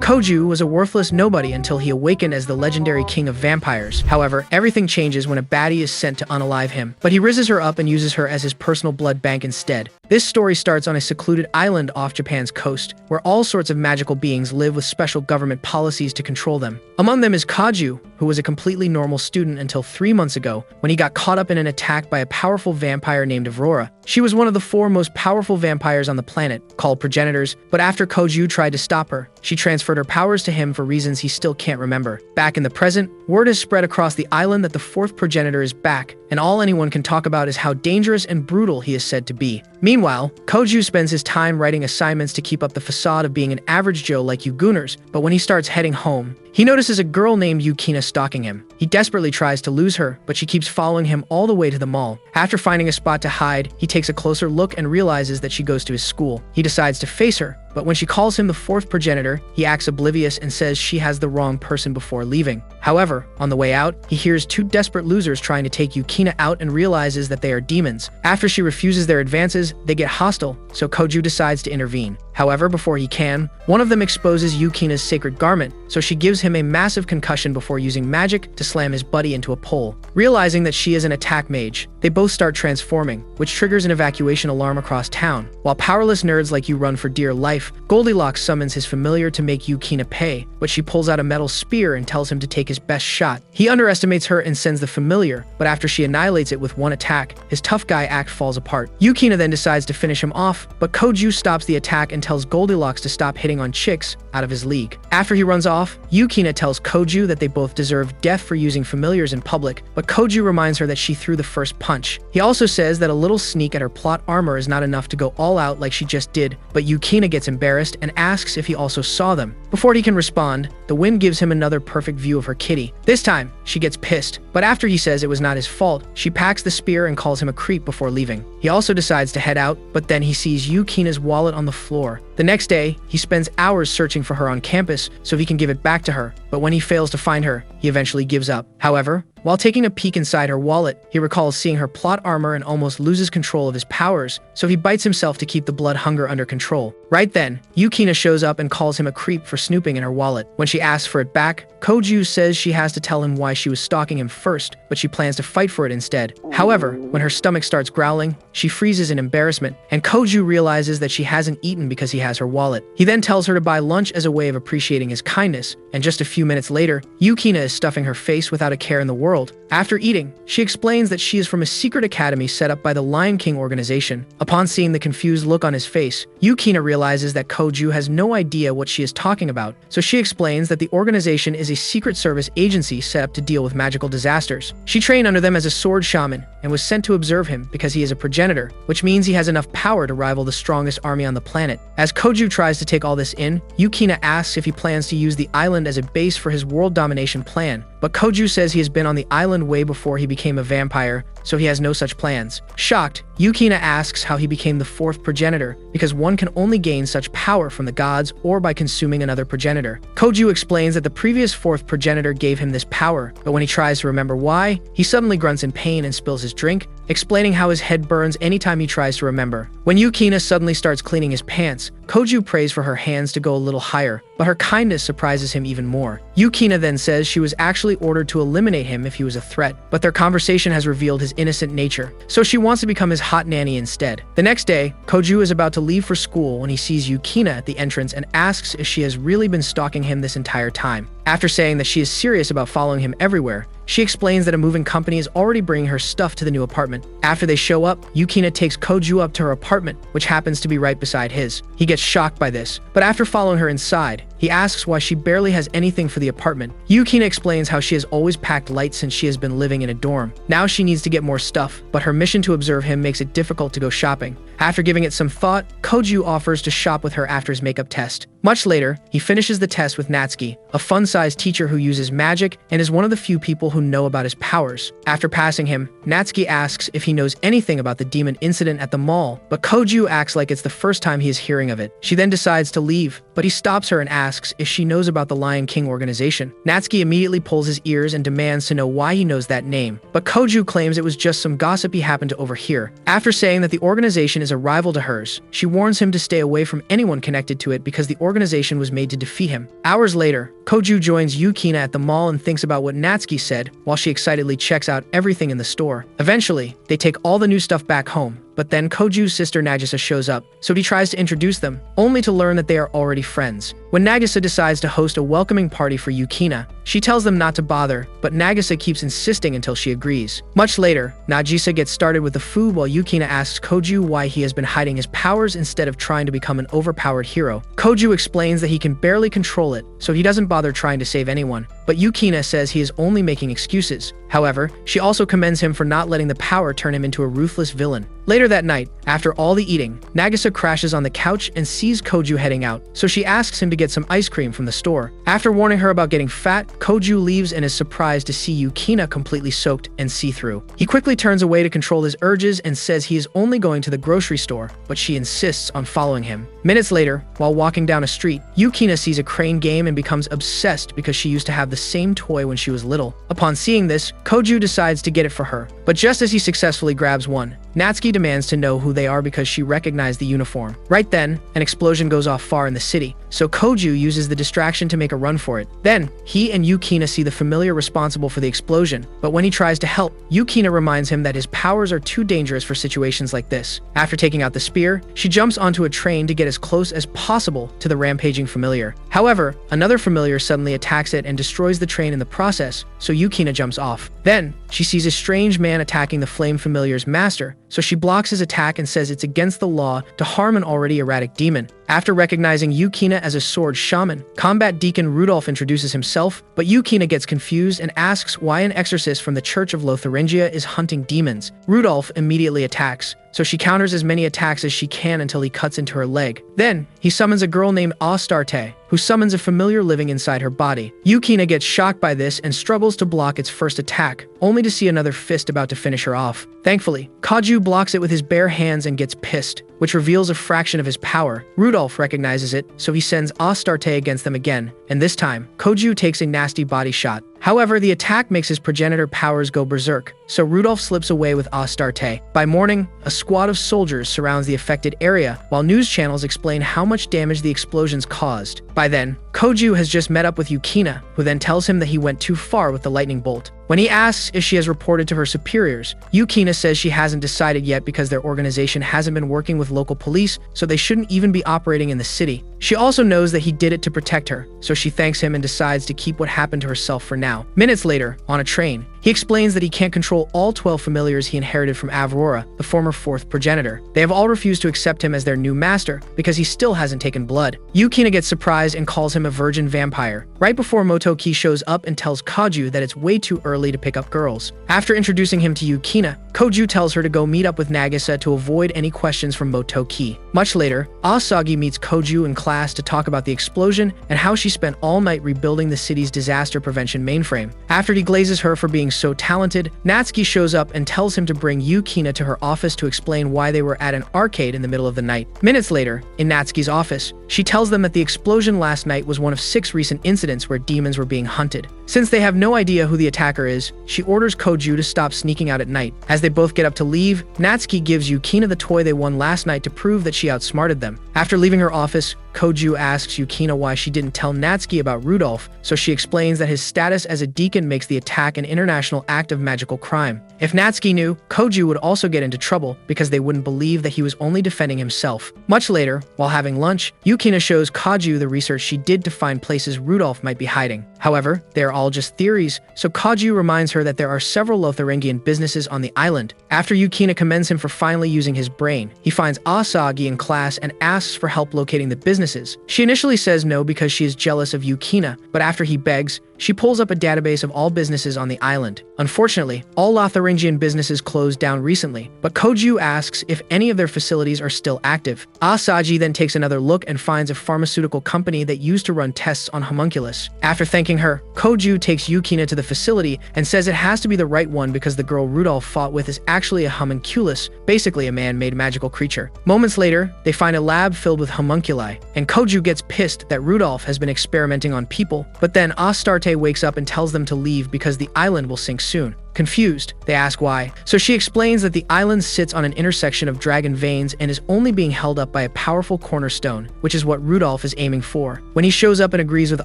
Koju was a worthless nobody until he awakened as the legendary king of vampires. However, everything changes when a baddie is sent to unalive him, but he rises her up and uses her as his personal blood bank instead. This story starts on a secluded island off Japan's coast, where all sorts of magical beings live with special government policies to control them. Among them is Kaju, who was a completely normal student until 3 months ago, when he got caught up in an attack by a powerful vampire named Aurora. She was one of the 4 most powerful vampires on the planet, called progenitors, but after Koju tried to stop her, she transferred her powers to him for reasons he still can't remember. Back in the present, word has spread across the island that the 4th progenitor is back, and all anyone can talk about is how dangerous and brutal he is said to be. Meanwhile, Koju spends his time writing assignments to keep up the facade of being an average Joe like you gooners, but when he starts heading home, he notices a girl named Yukina stalking him. He desperately tries to lose her, but she keeps following him all the way to the mall. After finding a spot to hide, he takes a closer look and realizes that she goes to his school. He decides to face her, but when she calls him the 4th progenitor, he acts oblivious and says she has the wrong person before leaving. However, on the way out, he hears 2 desperate losers trying to take Yukina out and realizes that they are demons. After she refuses their advances, they get hostile, so Koju decides to intervene. However, before he can, one of them exposes Yukina's sacred garment, so she gives him a massive concussion before using magic to slam his buddy into a pole. Realizing that she is an attack mage, they both start transforming, which triggers an evacuation alarm across town. While powerless nerds like you run for dear life, Goldilocks summons his familiar to make Yukina pay, but she pulls out a metal spear and tells him to take his best shot. He underestimates her and sends the familiar, but after she annihilates it with one attack, his tough guy act falls apart. Yukina then decides to finish him off, but Koju stops the attack and tells Goldilocks to stop hitting on chicks out of his league. After he runs off, Yukina tells Koju that they both deserve death for using familiars in public, but Koju reminds her that she threw the first punch. He also says that a little sneak at her plot armor is not enough to go all out like she just did, but Yukina gets embarrassed and asks if he also saw them. Before he can respond, the wind gives him another perfect view of her kitty. This time, she gets pissed, but after he says it was not his fault, she packs the spear and calls him a creep before leaving. He also decides to head out, but then he sees Yukina's wallet on the floor. The next day, he spends hours searching for her on campus so he can give it back to her, but when he fails to find her, he eventually gives up. However, while taking a peek inside her wallet, he recalls seeing her plot armor and almost loses control of his powers, so he bites himself to keep the blood hunger under control. Right then, Yukina shows up and calls him a creep for snooping in her wallet. When she asks for it back, Koju says she has to tell him why she was stalking him first, but she plans to fight for it instead. However, when her stomach starts growling, she freezes in embarrassment, and Koju realizes that she hasn't eaten because he has her wallet. He then tells her to buy lunch as a way of appreciating his kindness, and just a few minutes later, Yukina is stuffing her face without a care in the world. After eating, she explains that she is from a secret academy set up by the Lion King organization. Upon seeing the confused look on his face, Yukina realizes that Koju has no idea what she is talking about, so she explains that the organization is a secret service agency set up to deal with magical disasters. She trained under them as a sword shaman and was sent to observe him because he is a progenitor, which means he has enough power to rival the strongest army on the planet. As Koju tries to take all this in, Yukina asks if he plans to use the island as a base for his world domination plan, but Koju says he has been on the island way before he became a vampire, so he has no such plans. Shocked, Yukina asks how he became the 4th progenitor, because one can only gain such power from the gods or by consuming another progenitor. Koju explains that the previous 4th progenitor gave him this power, but when he tries to remember why, he suddenly grunts in pain and spills his drink, explaining how his head burns anytime he tries to remember. When Yukina suddenly starts cleaning his pants, Koju prays for her hands to go a little higher, but her kindness surprises him even more. Yukina then says she was actually ordered to eliminate him if he was a threat, but their conversation has revealed his innocent nature, so she wants to become his hot nanny instead. The next day, Koju is about to leave for school when he sees Yukina at the entrance and asks if she has really been stalking him this entire time. After saying that she is serious about following him everywhere, she explains that a moving company is already bringing her stuff to the new apartment. After they show up, Yukina takes Koju up to her apartment, which happens to be right beside his. He gets shocked by this, but after following her inside, he asks why she barely has anything for the apartment. Yukina explains how she has always packed light since she has been living in a dorm. Now she needs to get more stuff, but her mission to observe him makes it difficult to go shopping. After giving it some thought, Koju offers to shop with her after his makeup test. Much later, he finishes the test with Natsuki, a fun-sized teacher who uses magic and is one of the few people who know about his powers. After passing him, Natsuki asks if he knows anything about the demon incident at the mall, but Koju acts like it's the first time he is hearing of it. She then decides to leave, but he stops her and asks if she knows about the Lion King organization. Natsuki immediately pulls his ears and demands to know why he knows that name, but Koju claims it was just some gossip he happened to overhear. After saying that the organization is a rival to hers, she warns him to stay away from anyone connected to it because the organization was made to defeat him. Hours later, Koju joins Yukina at the mall and thinks about what Natsuki said while she excitedly checks out everything in the store. Eventually, they take all the new stuff back home, but then Koju's sister Nagisa shows up, so he tries to introduce them, only to learn that they are already friends. When Nagisa decides to host a welcoming party for Yukina, she tells them not to bother, but Nagisa keeps insisting until she agrees. Much later, Nagisa gets started with the food while Yukina asks Koju why he has been hiding his powers instead of trying to become an overpowered hero. Koju explains that he can barely control it, so he doesn't bother trying to save anyone, but Yukina says he is only making excuses. However, she also commends him for not letting the power turn him into a ruthless villain. Later that night, after all the eating, Nagisa crashes on the couch and sees Koju heading out, so she asks him to get some ice cream from the store. After warning her about getting fat, Koju leaves and is surprised to see Yukina completely soaked and see-through. He quickly turns away to control his urges and says he is only going to the grocery store, but she insists on following him. Minutes later, while walking down a street, Yukina sees a crane game and becomes obsessed because she used to have the same toy when she was little. Upon seeing this, Koju decides to get it for her, but just as he successfully grabs one, Natsuki demands to know who they are because she recognized the uniform. Right then, an explosion goes off far in the city, so Koju uses the distraction to make a run for it. Then, he and Yukina see the familiar responsible for the explosion, but when he tries to help, Yukina reminds him that his powers are too dangerous for situations like this. After taking out the spear, she jumps onto a train to get as close as possible to the rampaging familiar. However, another familiar suddenly attacks it and destroys the train in the process, so Yukina jumps off. Then, she sees a strange man attacking the flame familiar's master, so she blocks his attack and says it's against the law to harm an already erratic demon. After recognizing Yukina as a sword shaman, combat deacon Rudolph introduces himself, but Yukina gets confused and asks why an exorcist from the Church of Lotharingia is hunting demons. Rudolph immediately attacks, so she counters as many attacks as she can until he cuts into her leg. Then, he summons a girl named Astarte, who summons a familiar living inside her body. Yukina gets shocked by this and struggles to block its first attack, only to see another fist about to finish her off. Thankfully, Koju blocks it with his bare hands and gets pissed, which reveals a fraction of his power. Rudolph recognizes it, so he sends Astarte against them again, and this time, Koju takes a nasty body shot. However, the attack makes his progenitor powers go berserk, so Rudolph slips away with Astarte. By morning, a squad of soldiers surrounds the affected area, while news channels explain how much damage the explosions caused. By then, Koju has just met up with Yukina, who then tells him that he went too far with the lightning bolt. When he asks if she has reported to her superiors, Yukina says she hasn't decided yet because their organization hasn't been working with local police, so they shouldn't even be operating in the city. She also knows that he did it to protect her, so she thanks him and decides to keep what happened to herself for now. Minutes later, on a train, he explains that he can't control all 12 familiars he inherited from Avrora, the former fourth progenitor. They have all refused to accept him as their new master because he still hasn't taken blood. Yukina gets surprised and calls him a virgin vampire, right before Motoki shows up and tells Koju that it's way too early to pick up girls. After introducing him to Yukina, Koju tells her to go meet up with Nagisa to avoid any questions from Motoki. Much later, Asagi meets Koju in class to talk about the explosion and how she spent all night rebuilding the city's disaster prevention mainframe. After he glazes her for being so talented, Natsuki shows up and tells him to bring Yukina to her office to explain why they were at an arcade in the middle of the night. Minutes later, in Natsuki's office, she tells them that the explosion last night was one of 6 recent incidents where demons were being hunted. Since they have no idea who the attacker is, she orders Koju to stop sneaking out at night. As they both get up to leave, Natsuki gives Yukina the toy they won last night to prove that she outsmarted them. After leaving her office, Koju asks Yukina why she didn't tell Natsuki about Rudolph, so she explains that his status as a deacon makes the attack an international act of magical crime. If Natsuki knew, Koju would also get into trouble because they wouldn't believe that he was only defending himself. Much later, while having lunch, Yukina shows Koju the research she did to find places Rudolph might be hiding. However, they are all just theories, so Koju reminds her that there are several Lotharingian businesses on the island. After Yukina commends him for finally using his brain, he finds Asagi in class and asks for help locating the businesses. She initially says no because she is jealous of Yukina, but after he begs, she pulls up a database of all businesses on the island. Unfortunately, all Lotharingian businesses closed down recently, but Koju asks if any of their facilities are still active. Asagi then takes another look and finds a pharmaceutical company that used to run tests on homunculus. After thanking Thanking her, Koju takes Yukina to the facility and says it has to be the right one because the girl Rudolph fought with is actually a homunculus, basically a man-made magical creature. Moments later, they find a lab filled with homunculi, and Koju gets pissed that Rudolph has been experimenting on people, but then Astarte wakes up and tells them to leave because the island will sink soon. Confused, they ask why. So she explains that the island sits on an intersection of dragon veins and is only being held up by a powerful cornerstone, which is what Rudolph is aiming for. When he shows up and agrees with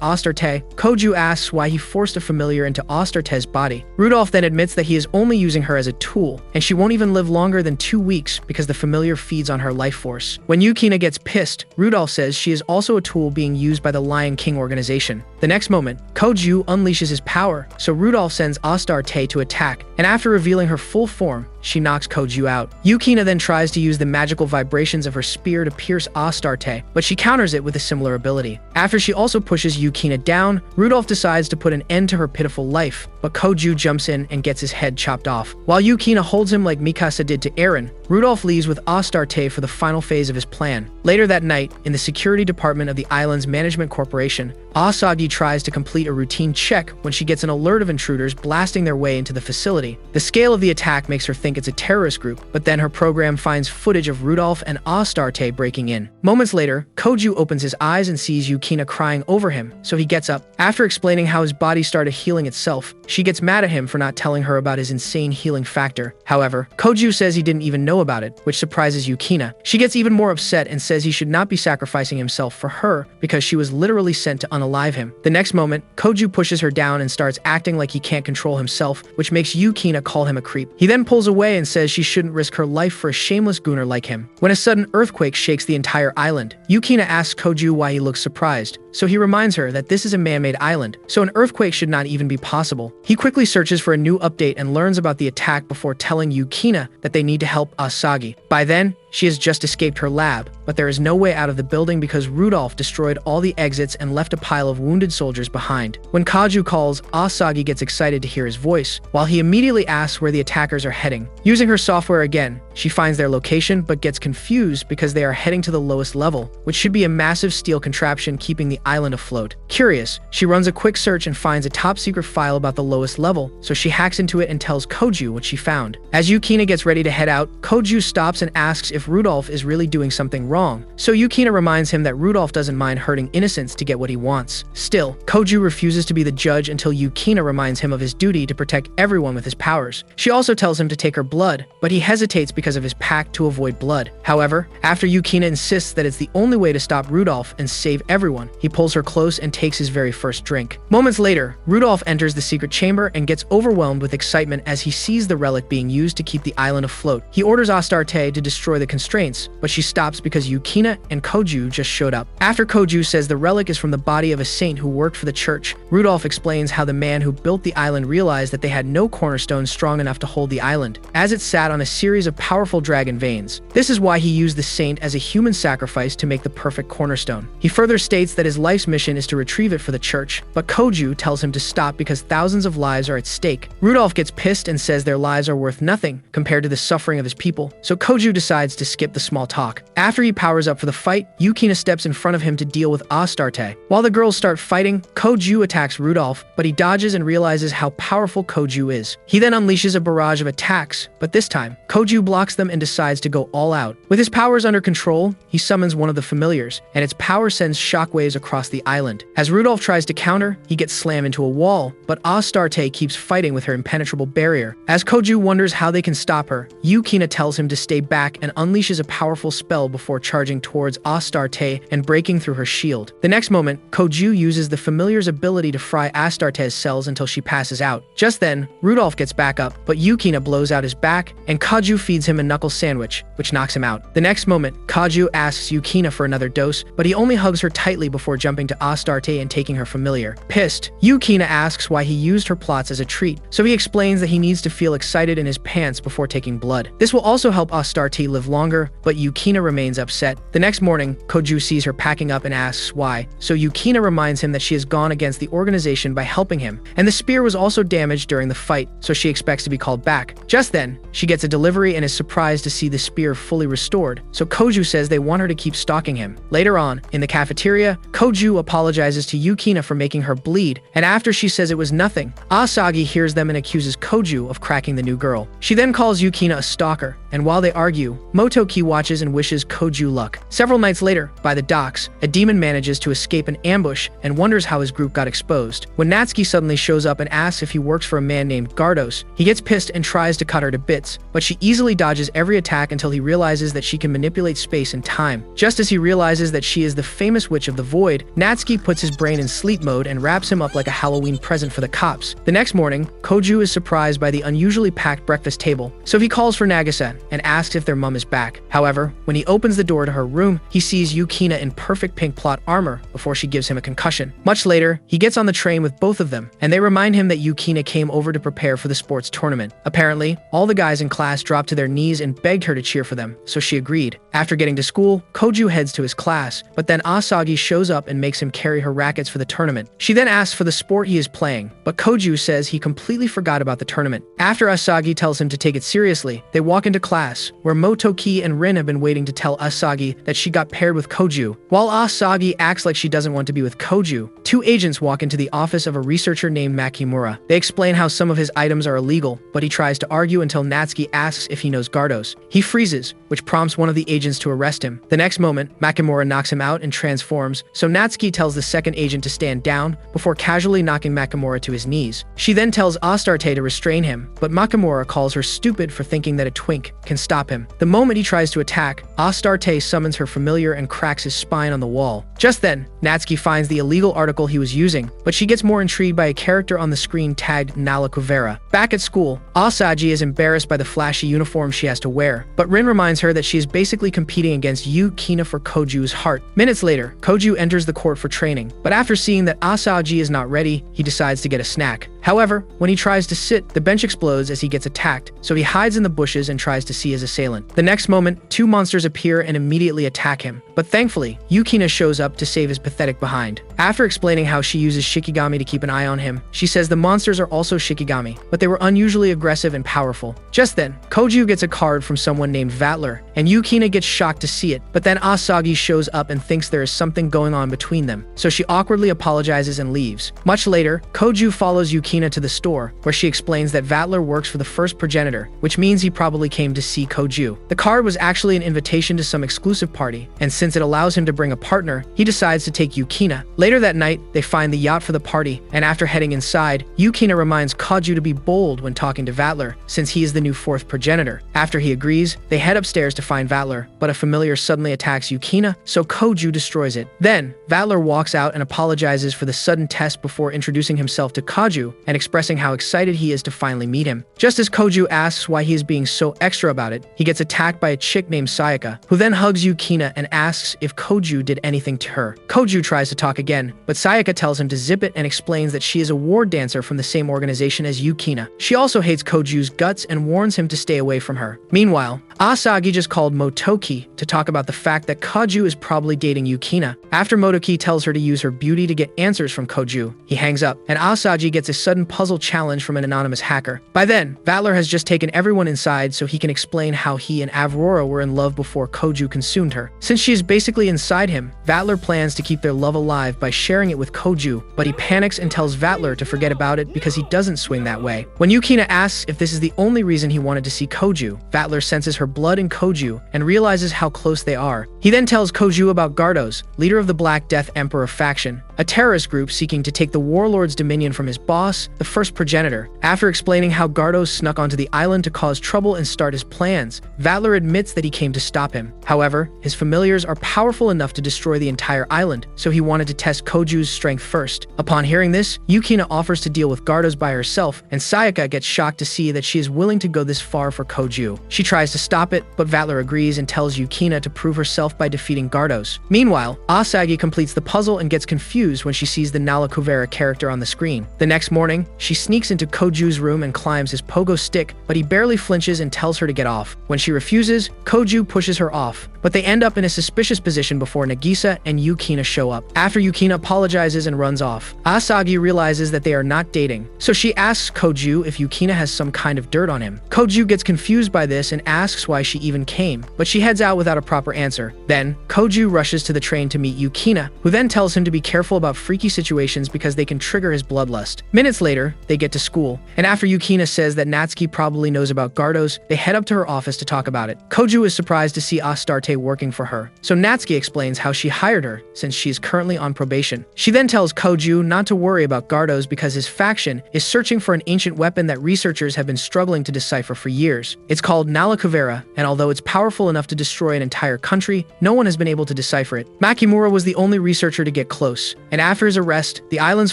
Astarte, Koju asks why he forced a familiar into Astarte's body. Rudolph then admits that he is only using her as a tool, and she won't even live longer than 2 weeks because the familiar feeds on her life force. When Yukina gets pissed, Rudolph says she is also a tool being used by the Lion King organization. The next moment, Koju unleashes his power, so Rudolph sends Astarte to attack, and after revealing her full form, she knocks Koju out. Yukina then tries to use the magical vibrations of her spear to pierce Astarte, but she counters it with a similar ability. After she also pushes Yukina down, Rudolph decides to put an end to her pitiful life, but Koju jumps in and gets his head chopped off. While Yukina holds him like Mikasa did to Eren, Rudolph leaves with Astarte for the final phase of his plan. Later that night, in the security department of the island's management corporation, Asagi tries to complete a routine check when she gets an alert of intruders blasting their way into the facility. The scale of the attack makes her think it's a terrorist group, but then her program finds footage of Rudolph and Astarte breaking in. Moments later, Koju opens his eyes and sees Yukina crying over him, so he gets up. After explaining how his body started healing itself, she gets mad at him for not telling her about his insane healing factor. However, Koju says he didn't even know about it, which surprises Yukina. She gets even more upset and says he should not be sacrificing himself for her because she was literally sent to unalive him. The next moment, Koju pushes her down and starts acting like he can't control himself, which makes Yukina call him a creep. He then pulls away and says she shouldn't risk her life for a shameless gooner like him. When a sudden earthquake shakes the entire island, Yukina asks Koju why he looks surprised, so he reminds her that this is a man-made island, so an earthquake should not even be possible. He quickly searches for a new update and learns about the attack before telling Yukina that they need to help Asagi. By then, she has just escaped her lab, but there is no way out of the building because Rudolph destroyed all the exits and left a pile of wounded soldiers behind. When Koju calls, Asagi gets excited to hear his voice, while he immediately asks where the attackers are heading. Using her software again, she finds their location but gets confused because they are heading to the lowest level, which should be a massive steel contraption keeping the island afloat. Curious, she runs a quick search and finds a top-secret file about the lowest level, so she hacks into it and tells Koju what she found. As Yukina gets ready to head out, Koju stops and asks if Rudolph is really doing something wrong, so Yukina reminds him that Rudolph doesn't mind hurting innocents to get what he wants. Still, Koju refuses to be the judge until Yukina reminds him of his duty to protect everyone with his powers. She also tells him to take her blood, but he hesitates because of his pact to avoid blood. However, after Yukina insists that it's the only way to stop Rudolph and save everyone, he pulls her close and takes his very first drink. Moments later, Rudolph enters the secret chamber and gets overwhelmed with excitement as he sees the relic being used to keep the island afloat. He orders Astarte to destroy the constraints, but she stops because Yukina and Koju just showed up. After Koju says the relic is from the body of a saint who worked for the church, Rudolph explains how the man who built the island realized that they had no cornerstone strong enough to hold the island, as it sat on a series of powerful dragon veins. This is why he used the saint as a human sacrifice to make the perfect cornerstone. He further states that his life's mission is to retrieve it for the church, but Koju tells him to stop because thousands of lives are at stake. Rudolph gets pissed and says their lives are worth nothing compared to the suffering of his people, so Koju decides to skip the small talk. After he powers up for the fight, Yukina steps in front of him to deal with Astarte. While the girls start fighting, Koju attacks Rudolph, but he dodges and realizes how powerful Koju is. He then unleashes a barrage of attacks, but this time, Koju blocks them and decides to go all out. With his powers under control, he summons one of the familiars, and its power sends shockwaves across the island. As Rudolph tries to counter, he gets slammed into a wall, but Astarte keeps fighting with her impenetrable barrier. As Koju wonders how they can stop her, Yukina tells him to stay back and unleashes a powerful spell before charging towards Astarte and breaking through her shield. The next moment, Koju uses the familiar's ability to fry Astarte's cells until she passes out. Just then, Rudolph gets back up, but Yukina blows out his back, and Koju feeds him a knuckle sandwich, which knocks him out. The next moment, Koju asks Yukina for another dose, but he only hugs her tightly before jumping to Astarte and taking her familiar. Pissed, Yukina asks why he used her plots as a treat, so he explains that he needs to feel excited in his pants before taking blood. This will also help Astarte live longer, but Yukina remains upset. The next morning, Koju sees her packing up and asks why, so Yukina reminds him that she has gone against the organization by helping him, and the spear was also damaged during the fight, so she expects to be called back. Just then, she gets a delivery and is surprised to see the spear fully restored, so Koju says they want her to keep stalking him. Later on, in the cafeteria, Koju Koju apologizes to Yukina for making her bleed, and after she says it was nothing, Asagi hears them and accuses Koju of cracking the new girl. She then calls Yukina a stalker, and while they argue, Motoki watches and wishes Koju luck. Several nights later, by the docks, a demon manages to escape an ambush and wonders how his group got exposed. When Natsuki suddenly shows up and asks if he works for a man named Gardos, he gets pissed and tries to cut her to bits, but she easily dodges every attack until he realizes that she can manipulate space and time. Just as he realizes that she is the famous witch of the void, Natsuki puts his brain in sleep mode and wraps him up like a Halloween present for the cops. The next morning, Koju is surprised by the unusually packed breakfast table, so he calls for Nagase and asks if their mum is back. However, when he opens the door to her room, he sees Yukina in perfect pink plot armor before she gives him a concussion. Much later, he gets on the train with both of them, and they remind him that Yukina came over to prepare for the sports tournament. Apparently, all the guys in class dropped to their knees and begged her to cheer for them, so she agreed. After getting to school, Koju heads to his class, but then Asagi shows up and makes him carry her rackets for the tournament. She then asks for the sport he is playing, but Koju says he completely forgot about the tournament. After Asagi tells him to take it seriously, they walk into class, where Motoki and Rin have been waiting to tell Asagi that she got paired with Koju. While Asagi acts like she doesn't want to be with Koju, two agents walk into the office of a researcher named Makimura. They explain how some of his items are illegal, but he tries to argue until Natsuki asks if he knows Gardos. He freezes, which prompts one of the agents to arrest him. The next moment, Makimura knocks him out and transforms, so Natsuki tells the second agent to stand down before casually knocking Makimura to his knees. She then tells Astarte to restrain him, but Makimura calls her stupid for thinking that a twink can stop him. The moment he tries to attack, Astarte summons her familiar and cracks his spine on the wall. Just then, Natsuki finds the illegal article he was using, but she gets more intrigued by a character on the screen tagged Nala Kuvera. Back at school, Asagi is embarrassed by the flashy uniform she has to wear, but Rin reminds her that she is basically competing against Yukina for Koju's heart. Minutes later, Koju enters the court for training, but after seeing that Asagi is not ready, he decides to get a snack. However, when he tries to sit, the bench explodes as he gets attacked, so he hides in the bushes and tries to see his assailant. The next moment, two monsters appear and immediately attack him, but thankfully, Yukina shows up to save his pathetic behind. After explaining how she uses Shikigami to keep an eye on him, she says the monsters are also Shikigami, but they were unusually aggressive and powerful. Just then, Koju gets a card from someone named Vatler, and Yukina gets shocked to see it, but then Asagi shows up and thinks there is something going on between them, so she awkwardly apologizes and leaves. Much later, Koju follows Yukina to the store, where she explains that Vatler works for the first progenitor, which means he probably came to see Koju. The card was actually an invitation to some exclusive party, and since it allows him to bring a partner, he decides to take Yukina. Later that night, they find the yacht for the party, and after heading inside, Yukina reminds Koju to be bold when talking to Vatler, since he is the new fourth progenitor. After he agrees, they head upstairs to find Vatler, but a familiar suddenly attacks Yukina, so Koju destroys it. Then, Vatler walks out and apologizes for the sudden test before introducing himself to Koju and expressing how excited he is to finally meet him. Just as Koju asks why he is being so extra about it, he gets attacked by a chick named Sayaka, who then hugs Yukina and asks if Koju did anything to her. Koju tries to talk again, but Sayaka tells him to zip it and explains that she is a ward dancer from the same organization as Yukina. She also hates Koju's guts and warns him to stay away from her. Meanwhile, Asagi just called Motoki to talk about the fact that Koju is probably dating Yukina. After Motoki tells her to use her beauty to get answers from Koju, he hangs up, and Asagi gets a sudden puzzle challenge from an anonymous hacker. By then, Vatler has just taken everyone inside so he can explain how he and Avrora were in love before Koju consumed her. Since she is basically inside him, Vatler plans to keep their love alive by sharing it with Koju, but he panics and tells Vatler to forget about it because he doesn't swing that way. When Yukina asks if this is the only reason he wanted to see Koju, Vatler senses her blood in Koju and realizes how close they are. He then tells Koju about Gardos, leader of the Black Death Emperor faction, a terrorist group seeking to take the warlord's dominion from his boss, the first progenitor. After explaining how Gardos snuck onto the island to cause trouble and start his plans, Vatler admits that he came to stop him. However, his familiars are powerful enough to destroy the entire island, so he wanted to test Koju's strength first. Upon hearing this, Yukina offers to deal with Gardos by herself, and Sayaka gets shocked to see that she is willing to go this far for Koju. She tries to stop it, but Vatler agrees and tells Yukina to prove herself by defeating Gardos. Meanwhile, Asagi completes the puzzle and gets confused confused when she sees the Nalakuvera character on the screen. The next morning, she sneaks into Koju's room and climbs his pogo stick, but he barely flinches and tells her to get off. When she refuses, Koju pushes her off, but they end up in a suspicious position before Nagisa and Yukina show up. After Yukina apologizes and runs off, Asagi realizes that they are not dating, so she asks Koju if Yukina has some kind of dirt on him. Koju gets confused by this and asks why she even came, but she heads out without a proper answer. Then, Koju rushes to the train to meet Yukina, who then tells him to be careful about freaky situations because they can trigger his bloodlust. Minutes later, they get to school, and after Yukina says that Natsuki probably knows about Gardos, they head up to her office to talk about it. Koju is surprised to see Astarte working for her, so Natsuki explains how she hired her since she is currently on probation. She then tells Koju not to worry about Gardos because his faction is searching for an ancient weapon that researchers have been struggling to decipher for years. It's called Nalakuvera, and although it's powerful enough to destroy an entire country, no one has been able to decipher it. Makimura was the only researcher to get close, and after his arrest, the island's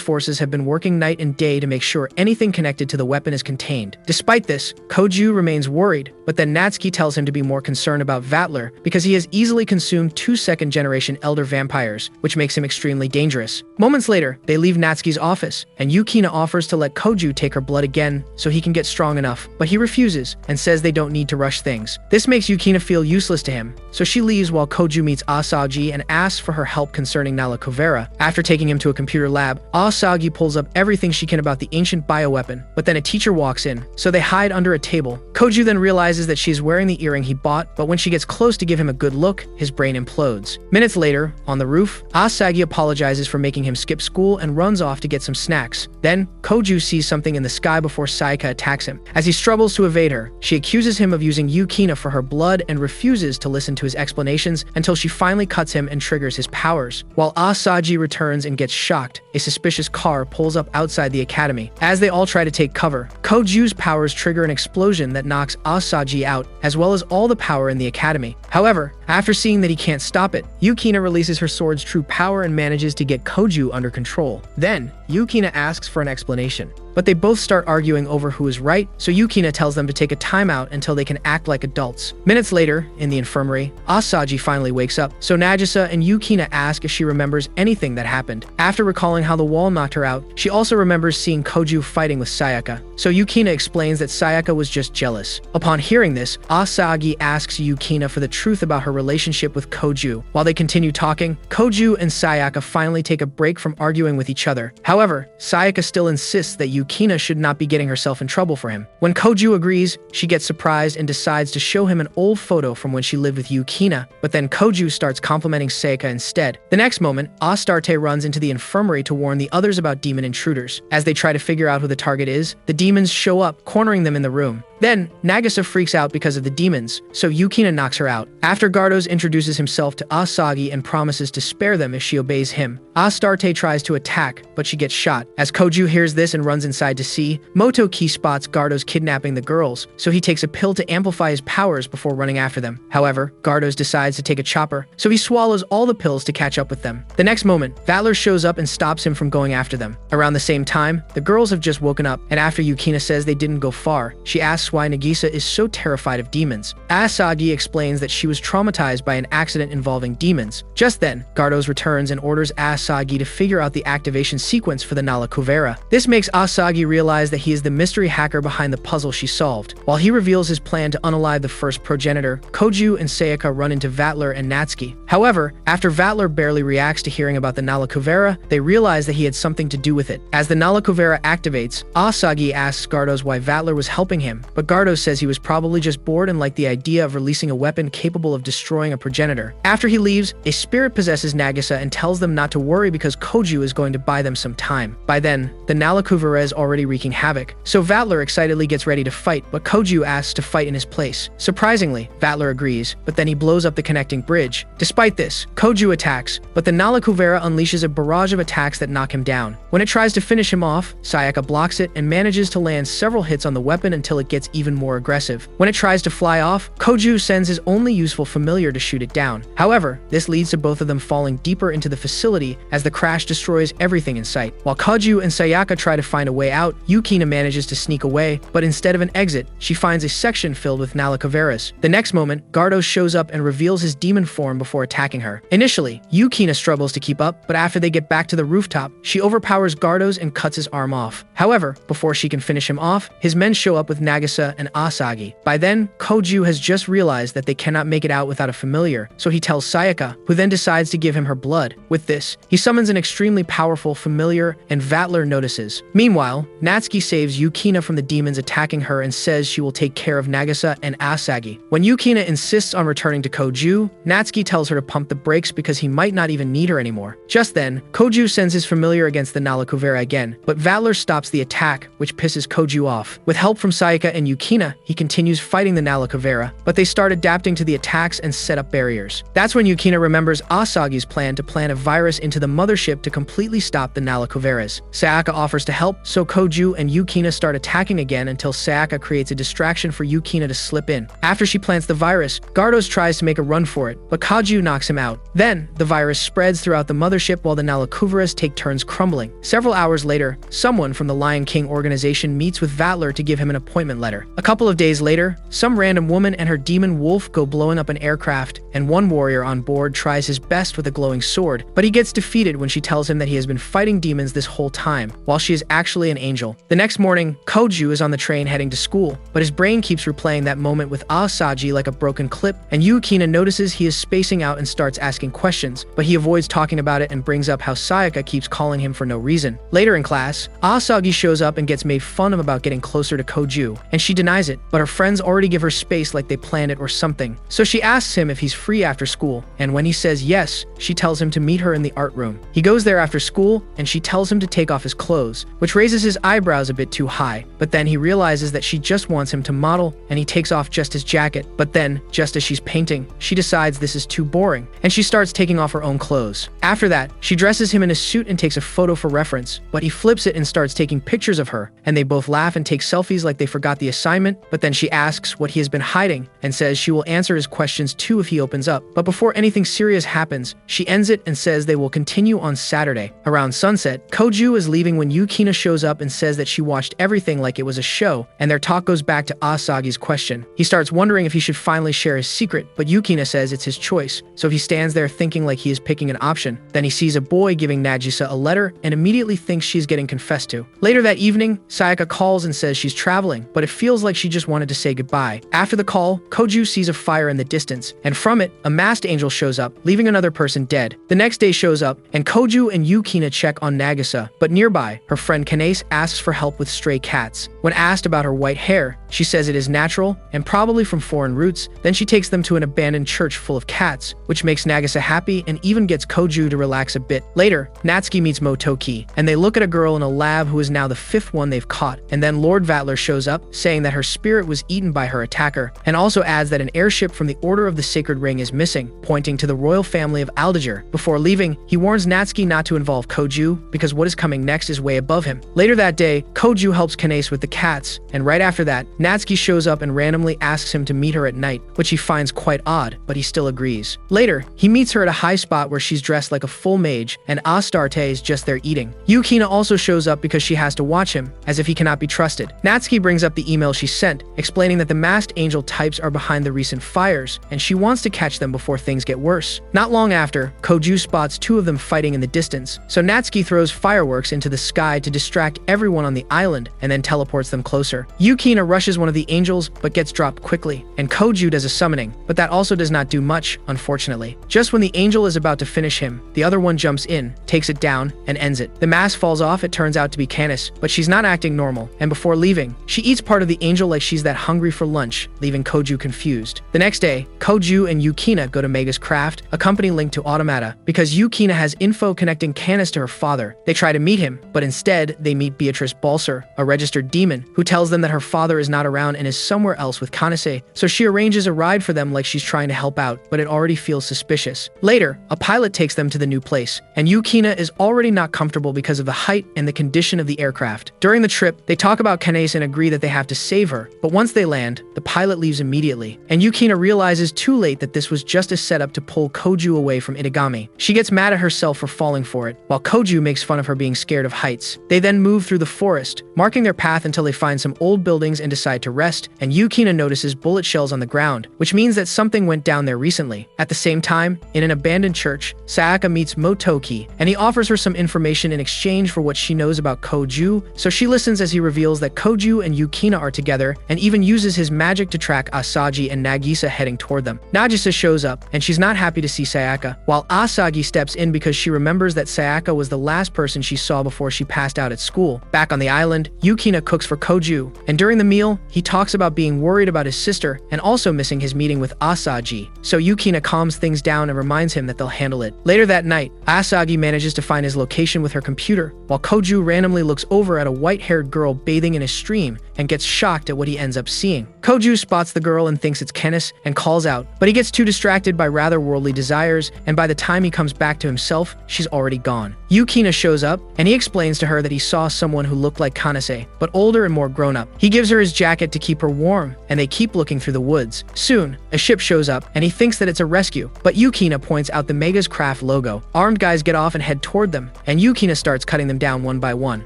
forces have been working night and day to make sure anything connected to the weapon is contained. Despite this, Koju remains worried, but then Natsuki tells him to be more concerned about Vatler because he has easily consumed 2 second-generation elder vampires, which makes him extremely dangerous. Moments later, they leave Natsuki's office, and Yukina offers to let Koju take her blood again so he can get strong enough, but he refuses and says they don't need to rush things. This makes Yukina feel useless to him, so she leaves while Koju meets Asagi and asks for her help concerning Nalakuvera. After taking him to a computer lab, Asagi pulls up everything she can about the ancient bioweapon, but then a teacher walks in, so they hide under a table. Koju then realizes that she's wearing the earring he bought, but when she gets close to give him a good look, his brain implodes. Minutes later, on the roof, Asagi apologizes for making him skip school and runs off to get some snacks. Then, Koju sees something in the sky before Sayaka attacks him. As he struggles to evade her, she accuses him of using Yukina for her blood and refuses to listen to his explanations until she finally cuts him and triggers his powers. While Asagi returns and gets shocked, a suspicious car pulls up outside the academy. As they all try to take cover, Koju's powers trigger an explosion that knocks Asagi out, as well as all the power in the academy. However, after seeing that he can't stop it, Yukina releases her sword's true power and manages to get Koju under control. Then, Yukina asks for an explanation, but they both start arguing over who is right, so Yukina tells them to take a timeout until they can act like adults. Minutes later, in the infirmary, Asagi finally wakes up, so Nagisa and Yukina ask if she remembers anything that happened. After recalling how the wall knocked her out, she also remembers seeing Koju fighting with Sayaka, so Yukina explains that Sayaka was just jealous. Upon hearing this, Asagi asks Yukina for the truth about her relationship with Koju. While they continue talking, Koju and Sayaka finally take a break from arguing with each other. However, Sayaka still insists that Yukina should not be getting herself in trouble for him. When Koju agrees, she gets surprised and decides to show him an old photo from when she lived with Yukina, but then Koju starts complimenting Sayaka instead. The next moment, Astarte runs into the infirmary to warn the others about demon intruders. As they try to figure out who the target is, the demons show up, cornering them in the room. Then, Nagisa freaks out because of the demons, so Yukina knocks her out. After Gardos introduces himself to Asagi and promises to spare them if she obeys him, Astarte tries to attack, but she gets shot. As Koju hears this and runs inside to see, Motoki spots Gardos kidnapping the girls, so he takes a pill to amplify his powers before running after them. However, Gardos decides to take a chopper, so he swallows all the pills to catch up with them. The next moment, Vatler shows up and stops him from going after them. Around the same time, the girls have just woken up, and after Yukina says they didn't go far, she asks why Nagisa is so terrified of demons. Asagi explains that she was traumatized by an accident involving demons. Just then, Gardos returns and orders Asagi to figure out the activation sequence for the Nalakuvera. This makes Asagi realize that he is the mystery hacker behind the puzzle she solved. While he reveals his plan to unalive the first progenitor, Koju and Sayaka run into Vatler and Natsuki. However, after Vatler barely reacts to hearing about the Nalakuvera, they realize that he had something to do with it. As the Nalakuvera activates, Asagi asks Gardos why Vatler was helping him, but Gardos says he was probably just bored and liked the idea of releasing a weapon capable of destroying a progenitor. After he leaves, a spirit possesses Nagisa and tells them not to worry because Koju is going to buy them some time. By then, the Nalakuvera is already wreaking havoc, so Vatler excitedly gets ready to fight, but Koju asks to fight in his place. Surprisingly, Vatler agrees, but then he blows up the connecting bridge. Despite this, Koju attacks, but the Nalakuvera unleashes a barrage of attacks that knock him down. When it tries to finish him off, Sayaka blocks it and manages to land several hits on the weapon until it gets gets even more aggressive. When it tries to fly off, Koju sends his only useful familiar to shoot it down. However, this leads to both of them falling deeper into the facility as the crash destroys everything in sight. While Koju and Sayaka try to find a way out, Yukina manages to sneak away, but instead of an exit, she finds a section filled with Nalacaveras. The next moment, Gardos shows up and reveals his demon form before attacking her. Initially, Yukina struggles to keep up, but after they get back to the rooftop, she overpowers Gardos and cuts his arm off. However, before she can finish him off, his men show up with Nagisa and Asagi. By then, Koju has just realized that they cannot make it out without a familiar, so he tells Sayaka, who then decides to give him her blood. With this, he summons an extremely powerful familiar, and Vatler notices. Meanwhile, Natsuki saves Yukina from the demons attacking her and says she will take care of Nagisa and Asagi. When Yukina insists on returning to Koju, Natsuki tells her to pump the brakes because he might not even need her anymore. Just then, Koju sends his familiar against the Nalacuvera again, but Vatler stops the attack, which pisses Koju off. With help from Sayaka and Yukina, he continues fighting the Nalacuvera, but they start adapting to the attacks and set up barriers. That's when Yukina remembers Asagi's plan to plant a virus into the mothership to completely stop the Nalacuveras. Sayaka offers to help, so Koju and Yukina start attacking again until Sayaka creates a distraction for Yukina to slip in. After she plants the virus, Gardos tries to make a run for it, but Koju knocks him out. Then, the virus spreads throughout the mothership while the Nalacuveras take turns crumbling. Several hours later, someone from the Lion King organization meets with Vatler to give him an appointment letter. A couple of days later, some random woman and her demon wolf go blowing up an aircraft, and one warrior on board tries his best with a glowing sword, but he gets defeated when she tells him that he has been fighting demons this whole time, while she is actually an angel. The next morning, Koju is on the train heading to school, but his brain keeps replaying that moment with Asagi like a broken clip, and Yukina notices he is spacing out and starts asking questions, but he avoids talking about it and brings up how Sayaka keeps calling him for no reason. Later in class, Asagi shows up and gets made fun of about getting closer to Koju, and she denies it, but her friends already give her space like they planned it or something. So she asks him if he's free after school, and when he says yes, she tells him to meet her in the art room. He goes there after school, and she tells him to take off his clothes, which raises his eyebrows a bit too high, but then he realizes that she just wants him to model, and he takes off just his jacket. But then, just as she's painting, she decides this is too boring, and she starts taking off her own clothes. After that, she dresses him in a suit and takes a photo for reference, but he flips it and starts taking pictures of her, and they both laugh and take selfies like they forgot the assignment. But then she asks what he has been hiding, and says she will answer his questions too if he opens up. But before anything serious happens, she ends it and says they will continue on Saturday. Around sunset, Koju is leaving when Yukina shows up and says that she watched everything like it was a show, and their talk goes back to Asagi's question. He starts wondering if he should finally share his secret, but Yukina says it's his choice, so he stands there thinking like he is picking an option. Then he sees a boy giving Nagisa a letter and immediately thinks she's getting confessed to. Later that evening, Sayaka calls and says she's traveling, but it feels like she just wanted to say goodbye. After the call, Koju sees a fire in the distance, and from it, a masked angel shows up, leaving another person dead. The next day shows up, and Koju and Yukina check on Nagisa, but nearby, her friend Kanase asks for help with stray cats. When asked about her white hair, she says it is natural and probably from foreign roots. Then she takes them to an abandoned church full of cats, which makes Nagisa happy and even gets Koju to relax a bit. Later, Natsuki meets Motoki, and they look at a girl in a lab who is now the 5th one they've caught, and then Lord Vatler shows up, saying that her spirit was eaten by her attacker, and also adds that an airship from the Order of the Sacred Ring is missing, pointing to the royal family of Aldager. Before leaving, he warns Natsuki not to involve Koju, because what is coming next is way above him. Later that day, Koju helps Kanase with the cats, and right after that, Natsuki shows up and randomly asks him to meet her at night, which he finds quite odd, but he still agrees. Later, he meets her at a high spot where she's dressed like a full mage, and Astarte is just there eating. Yukina also shows up because she has to watch him, as if he cannot be trusted. Natsuki brings up the email she sent, explaining that the masked angel types are behind the recent fires, and she wants to catch them before things get worse. Not long after, Koju spots 2 of them fighting in the distance, so Natsuki throws fireworks into the sky to distract everyone on the island, and then teleports them closer. Yukina rushes one of the angels, but gets dropped quickly, and Koju does a summoning, but that also does not do much, unfortunately. Just when the angel is about to finish him, the other one jumps in, takes it down, and ends it. The mask falls off. It turns out to be Canis, but she's not acting normal, and before leaving, she eats part of the angel like she's that hungry for lunch, leaving Koju confused. The next day, Koju and Yukina go to Mega's craft, a company linked to Automata, because Yukina has info connecting Canis to her father. They try to meet him, but instead, they meet Beatrice Balser, a registered demon, who tells them that her father is not not around and is somewhere else with Kanase, so she arranges a ride for them like she's trying to help out, but it already feels suspicious. Later, a pilot takes them to the new place, and Yukina is already not comfortable because of the height and the condition of the aircraft. During the trip, they talk about Kanase and agree that they have to save her, but once they land, the pilot leaves immediately, and Yukina realizes too late that this was just a setup to pull Koju away from Itagami. She gets mad at herself for falling for it, while Koju makes fun of her being scared of heights. They then move through the forest, marking their path until they find some old buildings and decide to rest, and Yukina notices bullet shells on the ground, which means that something went down there recently. At the same time, in an abandoned church, Sayaka meets Motoki, and he offers her some information in exchange for what she knows about Koju, so she listens as he reveals that Koju and Yukina are together, and even uses his magic to track Asagi and Nagisa heading toward them. Nagisa shows up, and she's not happy to see Sayaka, while Asagi steps in because she remembers that Sayaka was the last person she saw before she passed out at school. Back on the island, Yukina cooks for Koju, and during the meal, he talks about being worried about his sister and also missing his meeting with Asagi, so Yukina calms things down and reminds him that they'll handle it. Later that night, Asagi manages to find his location with her computer, while Koju randomly looks over at a white-haired girl bathing in a stream and gets shocked at what he ends up seeing. Koju spots the girl and thinks it's Kenis and calls out, but he gets too distracted by rather worldly desires, and by the time he comes back to himself, she's already gone. Yukina shows up, and he explains to her that he saw someone who looked like Kanase, but older and more grown-up. He gives her his jacket to keep her warm, and they keep looking through the woods. Soon, a ship shows up, and he thinks that it's a rescue, but Yukina points out the Mega's Craft logo. Armed guys get off and head toward them, and Yukina starts cutting them down one by one.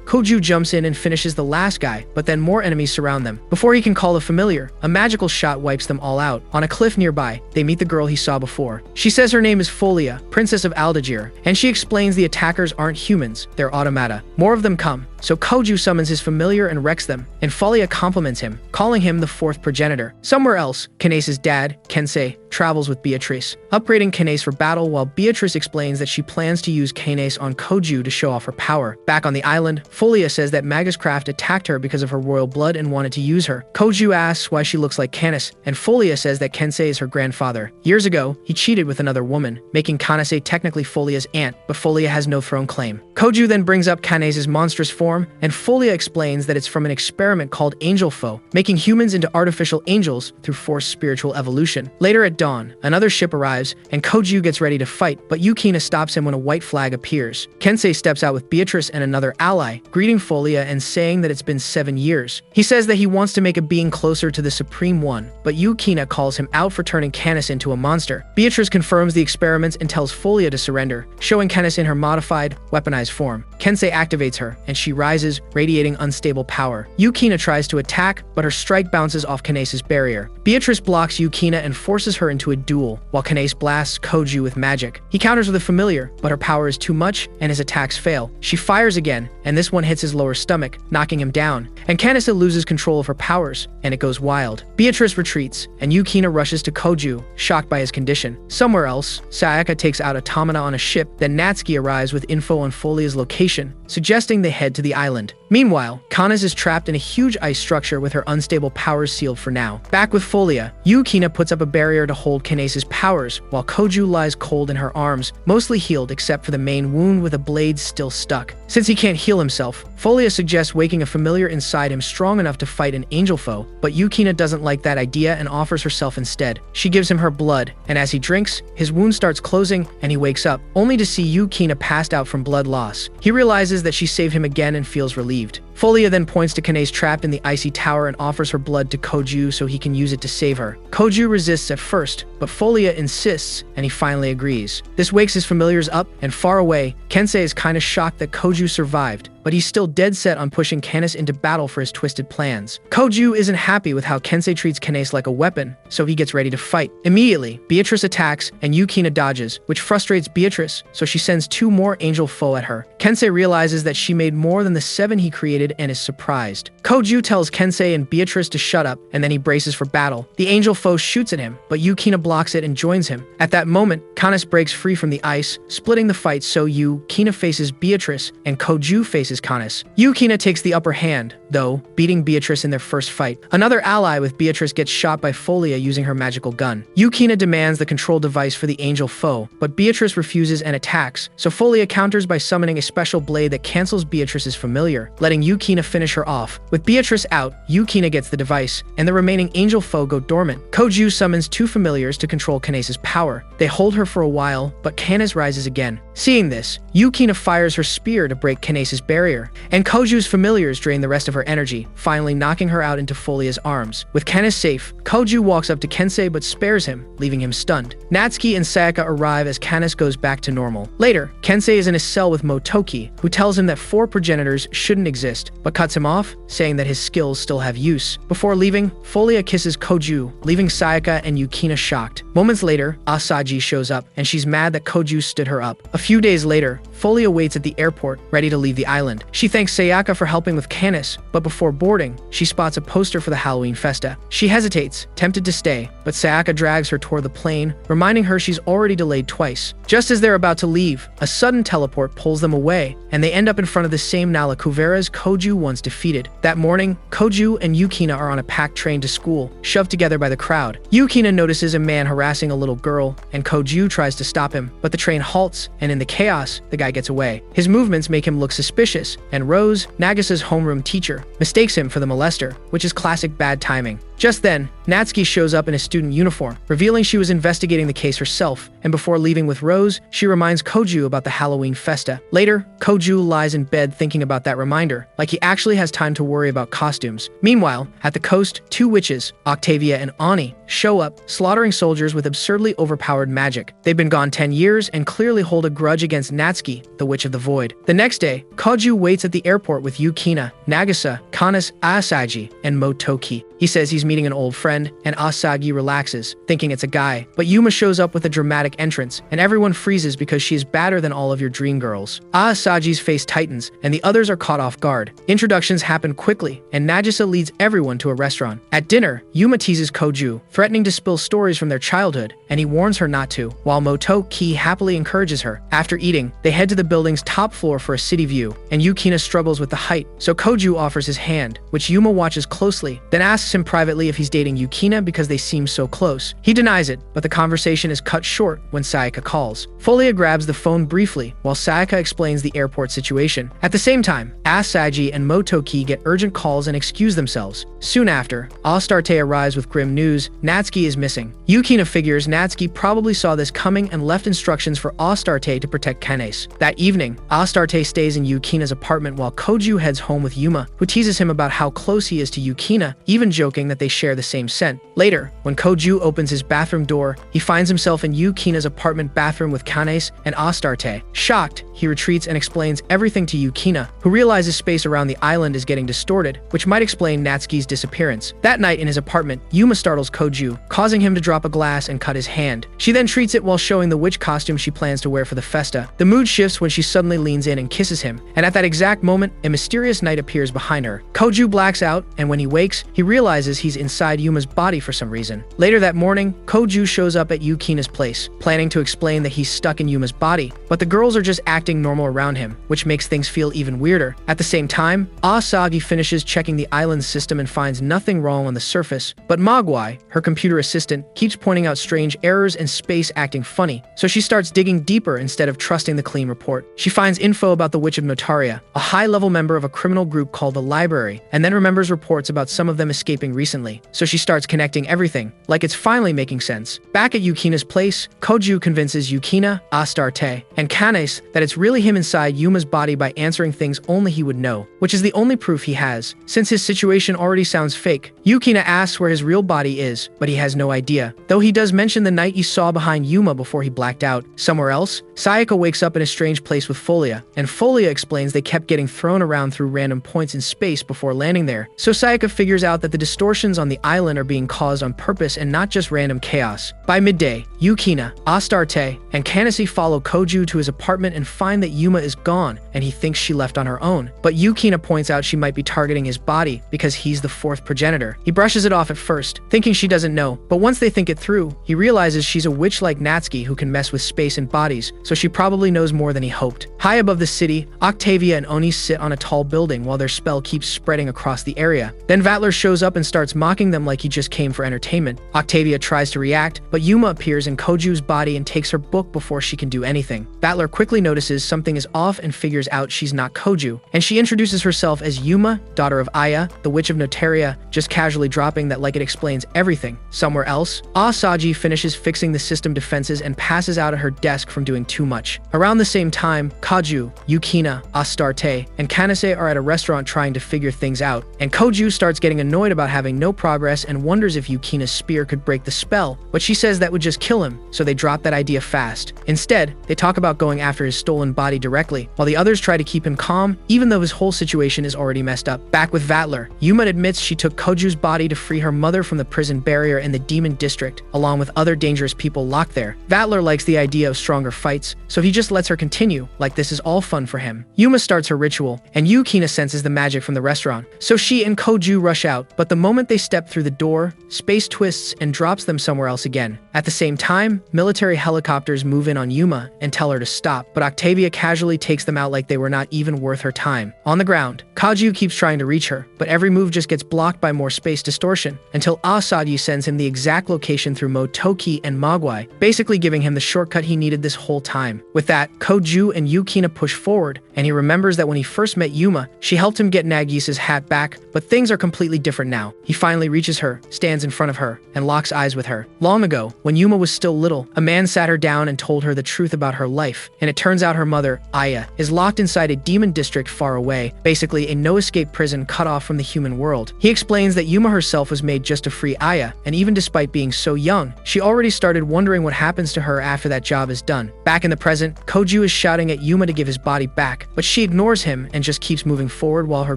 Koju jumps in and finishes the last guy, but then more enemies surround them. Before he can call the familiar, a magical shot wipes them all out. On a cliff nearby, they meet the girl he saw before. She says her name is Folia, Princess of Aldagir, and she explains the attackers aren't humans, they're automata. More of them come, so Koju summons his familiar and wrecks them, and Folia compliments him, calling him the fourth progenitor. Somewhere else, Kanese's dad, Kensei, travels with Beatrice, upgrading Kanase for battle while Beatrice explains that she plans to use Kanase on Koju to show off her power. Back on the island, Folia says that Magus Craft attacked her because of her royal blood and wanted to use her. Koju asks why she looks like Canis, and Folia says that Kensei is her grandfather. Years ago, he cheated with another woman, making Kanase technically Folia's aunt, but Folia has no throne claim. Koju then brings up Kanese's monstrous form, and Folia explains that it's from an experiment called Angel Foe, making humans into artificial angels through forced spiritual evolution. Later at dawn, another ship arrives, and Koju gets ready to fight, but Yukina stops him when a white flag appears. Kensei steps out with Beatrice and another ally, greeting Folia and saying that it's been 7 years. He says that he wants to make a being closer to the Supreme One, but Yukina calls him out for turning Canis into a monster. Beatrice confirms the experiments and tells Folia to surrender, showing Canis in her modified, weaponized form. Kensei activates her, and she rises, radiating unstable power. Yukina tries to attack, but her strike bounces off Kanese's barrier. Beatrice blocks Yukina and forces her into a duel, while Kanase blasts Koju with magic. He counters with a familiar, but her power is too much, and his attacks fail. She fires again, and this one hits his lower stomach, knocking him down, and Kanase loses control of her powers, and it goes wild. Beatrice retreats, and Yukina rushes to Koju, shocked by his condition. Somewhere else, Sayaka takes out Automata on a ship, then Natsuki arrives with info on Folia's location, suggesting they head to the island. Meanwhile, Kanes is trapped in a huge ice structure with her unstable powers sealed for now. Back with Folia, Yukina puts up a barrier to hold Kanese's powers, while Koju lies cold in her arms, mostly healed except for the main wound with a blade still stuck. Since he can't heal himself, Folia suggests waking a familiar inside him strong enough to fight an angel foe, but Yukina doesn't like that idea and offers herself instead. She gives him her blood, and as he drinks, his wound starts closing and he wakes up, only to see Yukina passed out from blood loss. He realizes that she saved him again and feels relieved. Folia then points to Kanase trapped in the icy tower and offers her blood to Koju so he can use it to save her. Koju resists at first, but Folia insists, and he finally agrees. This wakes his familiars up, and far away, Kensei is kinda shocked that Koju survived, but he's still dead set on pushing Kanase into battle for his twisted plans. Koju isn't happy with how Kensei treats Kanase like a weapon, so he gets ready to fight. Immediately, Beatrice attacks, and Yukina dodges, which frustrates Beatrice, so she sends 2 more angel foe at her. Kensei realizes that she made more than the 7 he created and is surprised. Koju tells Kensei and Beatrice to shut up, and then he braces for battle. The angel foe shoots at him, but Yukina blocks it and joins him. At that moment, Kanase breaks free from the ice, splitting the fight so Yukina faces Beatrice and Koju faces Kanase. Yukina takes the upper hand, though, beating Beatrice in their first fight. Another ally with Beatrice gets shot by Folia using her magical gun. Yukina demands the control device for the angel foe, but Beatrice refuses and attacks, so Folia counters by summoning a special blade that cancels Beatrice's familiar, letting Yukina finish her off. With Beatrice out, Yukina gets the device, and the remaining angel foe go dormant. Koju summons two familiars to control Kanesa's power. They hold her for a while, but Kanes rises again. Seeing this, Yukina fires her spear to break Kanesa's barrier, and Koju's familiars drain the rest of her energy, finally knocking her out into Folia's arms. With Kanes safe, Koju walks up to Kensei but spares him, leaving him stunned. Natsuki and Sayaka arrive as Kanes goes back to normal. Later, Kensei is in a cell with Motoki, who tells him that 4 progenitors shouldn't exist, but cuts him off, saying that his skills still have use. Before leaving, Folia kisses Koju, leaving Sayaka and Yukina shocked. Moments later, Asaji shows up, and she's mad that Koju stood her up. A few days later, Folia waits at the airport, ready to leave the island. She thanks Sayaka for helping with Kanes, but before boarding, she spots a poster for the Halloween festa. She hesitates, tempted to stay, but Sayaka drags her toward the plane, reminding her she's already delayed twice. Just as they're about to leave, a sudden teleport pulls them away, and they end up in front of the same Nala Kuveras Koju once defeated. That morning, Koju and Yukina are on a packed train to school, shoved together by the crowd. Yukina notices a man harassing a little girl, and Koju tries to stop him, but the train halts, and in the chaos, the guy gets away. His movements make him look suspicious, and Rose, Nagasa's homeroom teacher, mistakes him for the molester, which is classic bad timing. Just then, Natsuki shows up in a student uniform, revealing she was investigating the case herself, and before leaving with Rose, she reminds Koju about the Halloween festa. Later, Koju lies in bed thinking about that reminder, like he actually has time to worry about costumes. Meanwhile, at the coast, 2 witches, Octavia and Ani, show up, slaughtering soldiers with absurdly overpowered magic. They've been gone 10 years and clearly hold a grudge against Natsuki, the Witch of the Void. The next day, Koju waits at the airport with Yukina, Nagasa, Kanes, Asaji, and Motoki. He says he's meeting an old friend, and Asagi relaxes, thinking it's a guy. But Yuma shows up with a dramatic entrance, and everyone freezes because she is badder than all of your dream girls. Asagi's face tightens, and the others are caught off guard. Introductions happen quickly, and Nagisa leads everyone to a restaurant. At dinner, Yuma teases Koju, threatening to spill stories from their childhood, and he warns her not to, while Motoki happily encourages her. After eating, they head to the building's top floor for a city view, and Yukina struggles with the height, so Koju offers his hand, which Yuma watches closely, then asks him privately if he's dating Yukina because they seem so close. He denies it, but the conversation is cut short when Sayaka calls. Folia grabs the phone briefly, while Sayaka explains the airport situation. At the same time, Asaji and Motoki get urgent calls and excuse themselves. Soon after, Astarte arrives with grim news: Natsuki is missing. Yukina figures Natsuki probably saw this coming and left instructions for Astarte to protect Kanes. That evening, Astarte stays in Yukina's apartment while Koju heads home with Yuma, who teases him about how close he is to Yukina, even joking that they share the same scent. Later, when Koju opens his bathroom door, he finds himself in Yukina's apartment bathroom with Kanes and Astarte. Shocked, he retreats and explains everything to Yukina, who realizes space around the island is getting distorted, which might explain Natsuki's disappearance. That night in his apartment, Yuma startles Koju, causing him to drop a glass and cut his hand. She then treats it while showing the witch costume she plans to wear for the festa. The mood shifts when she suddenly leans in and kisses him, and at that exact moment, a mysterious knight appears behind her. Koju blacks out, and when he wakes, he realizes he's inside Yuma's body for some reason. Later that morning, Koju shows up at Yukina's place, planning to explain that he's stuck in Yuma's body, but the girls are just acting normal around him, which makes things feel even weirder. At the same time, Asagi finishes checking the island's system and finds nothing wrong on the surface, but Mogwai, her computer assistant, keeps pointing out strange errors and space acting funny, so she starts digging deeper instead of trusting the clean report. She finds info about the Witch of Notaria, a high-level member of a criminal group called the Library, and then remembers reports about some of them escaping recently, so she starts connecting everything, like it's finally making sense. Back at Yukina's place, Koju convinces Yukina, Astarte, and Kanes that it's really him inside Yuma's body by answering things only he would know, which is the only proof he has, since his situation already sounds fake. Yukina asks where his real body is, but he has no idea, though he does mention the night he saw behind Yuma before he blacked out. Somewhere else, Sayaka wakes up in a strange place with Folia, and Folia explains they kept getting thrown around through random points in space before landing there, so Sayaka figures out that the distortions on the island are being caused on purpose and not just random chaos. By midday, Yukina, Astarte, and Kanase follow Koju to his apartment and find that Yuma is gone, and he thinks she left on her own. But Yukina points out she might be targeting his body because he's the fourth progenitor. He brushes it off at first, thinking she doesn't know, but once they think it through, he realizes she's a witch like Natsuki who can mess with space and bodies, so she probably knows more than he hoped. High above the city, Octavia and Oni sit on a tall building while their spell keeps spreading across the area. Then Vatler shows up and starts mocking them like he just came for entertainment. Octavia tries to react, but Yuma appears in Koju's body and takes her book before she can do anything. Vatler quickly notices something is off and figures out she's not Koju, and she introduces herself as Yuma, daughter of Aya, the witch of Notaria, just casually dropping that like it explains everything. Somewhere else, Asaji finishes fixing the system defenses and passes out at her desk from doing too much. Around the same time, Kaju, Yukina, Astarte, and Kanase are at a restaurant trying to figure things out, and Koju starts getting annoyed about having no progress and wonders if Yukina's spear could break the spell, but she says that would just kill him, so they drop that idea fast. Instead, they talk about going after his stolen body directly, while the others try to keep him calm, even though his whole situation is already messed up. Back with Vatler, Yuma admits she took Koju's body to free her mother from the prison barrier in the Demon District, along with other dangerous people locked there. Vatler likes the idea of stronger fights, so he just lets her continue, like this is all fun for him. Yuma starts her ritual, and Yukina senses the magic from the restaurant, so she and Koju rush out, but the moment they step through the door, space twists and drops them somewhere else again. At the same time, military helicopters move in on Yuma and tell her to stop, but Octavia casually takes them out like they were not even worth her time. On the ground, Kaju keeps trying to reach her, but every move just gets blocked by more space distortion, until Asaji sends him the exact location through Motoki and Mogwai, basically giving him the shortcut he needed this whole time. With that, Koju and Yukina push forward, and he remembers that when he first met Yuma, she helped him get Nagisa's hat back, but things are completely different now. He finally reaches her, stands in front of her, and locks eyes with her. Long ago, when Yuma was still little, a man sat her down and told her the truth about her life, and it turns out her mother, Aya, is locked inside a demon district far away, basically a no-escape prison cut off from the human world. He explains that Yuma herself was made just to free Aya, and even despite being so young, she already started wondering what happens to her after that job is done. Back in the present, Koju is shouting at Yuma to give his body back, but she ignores him and just keeps moving forward while her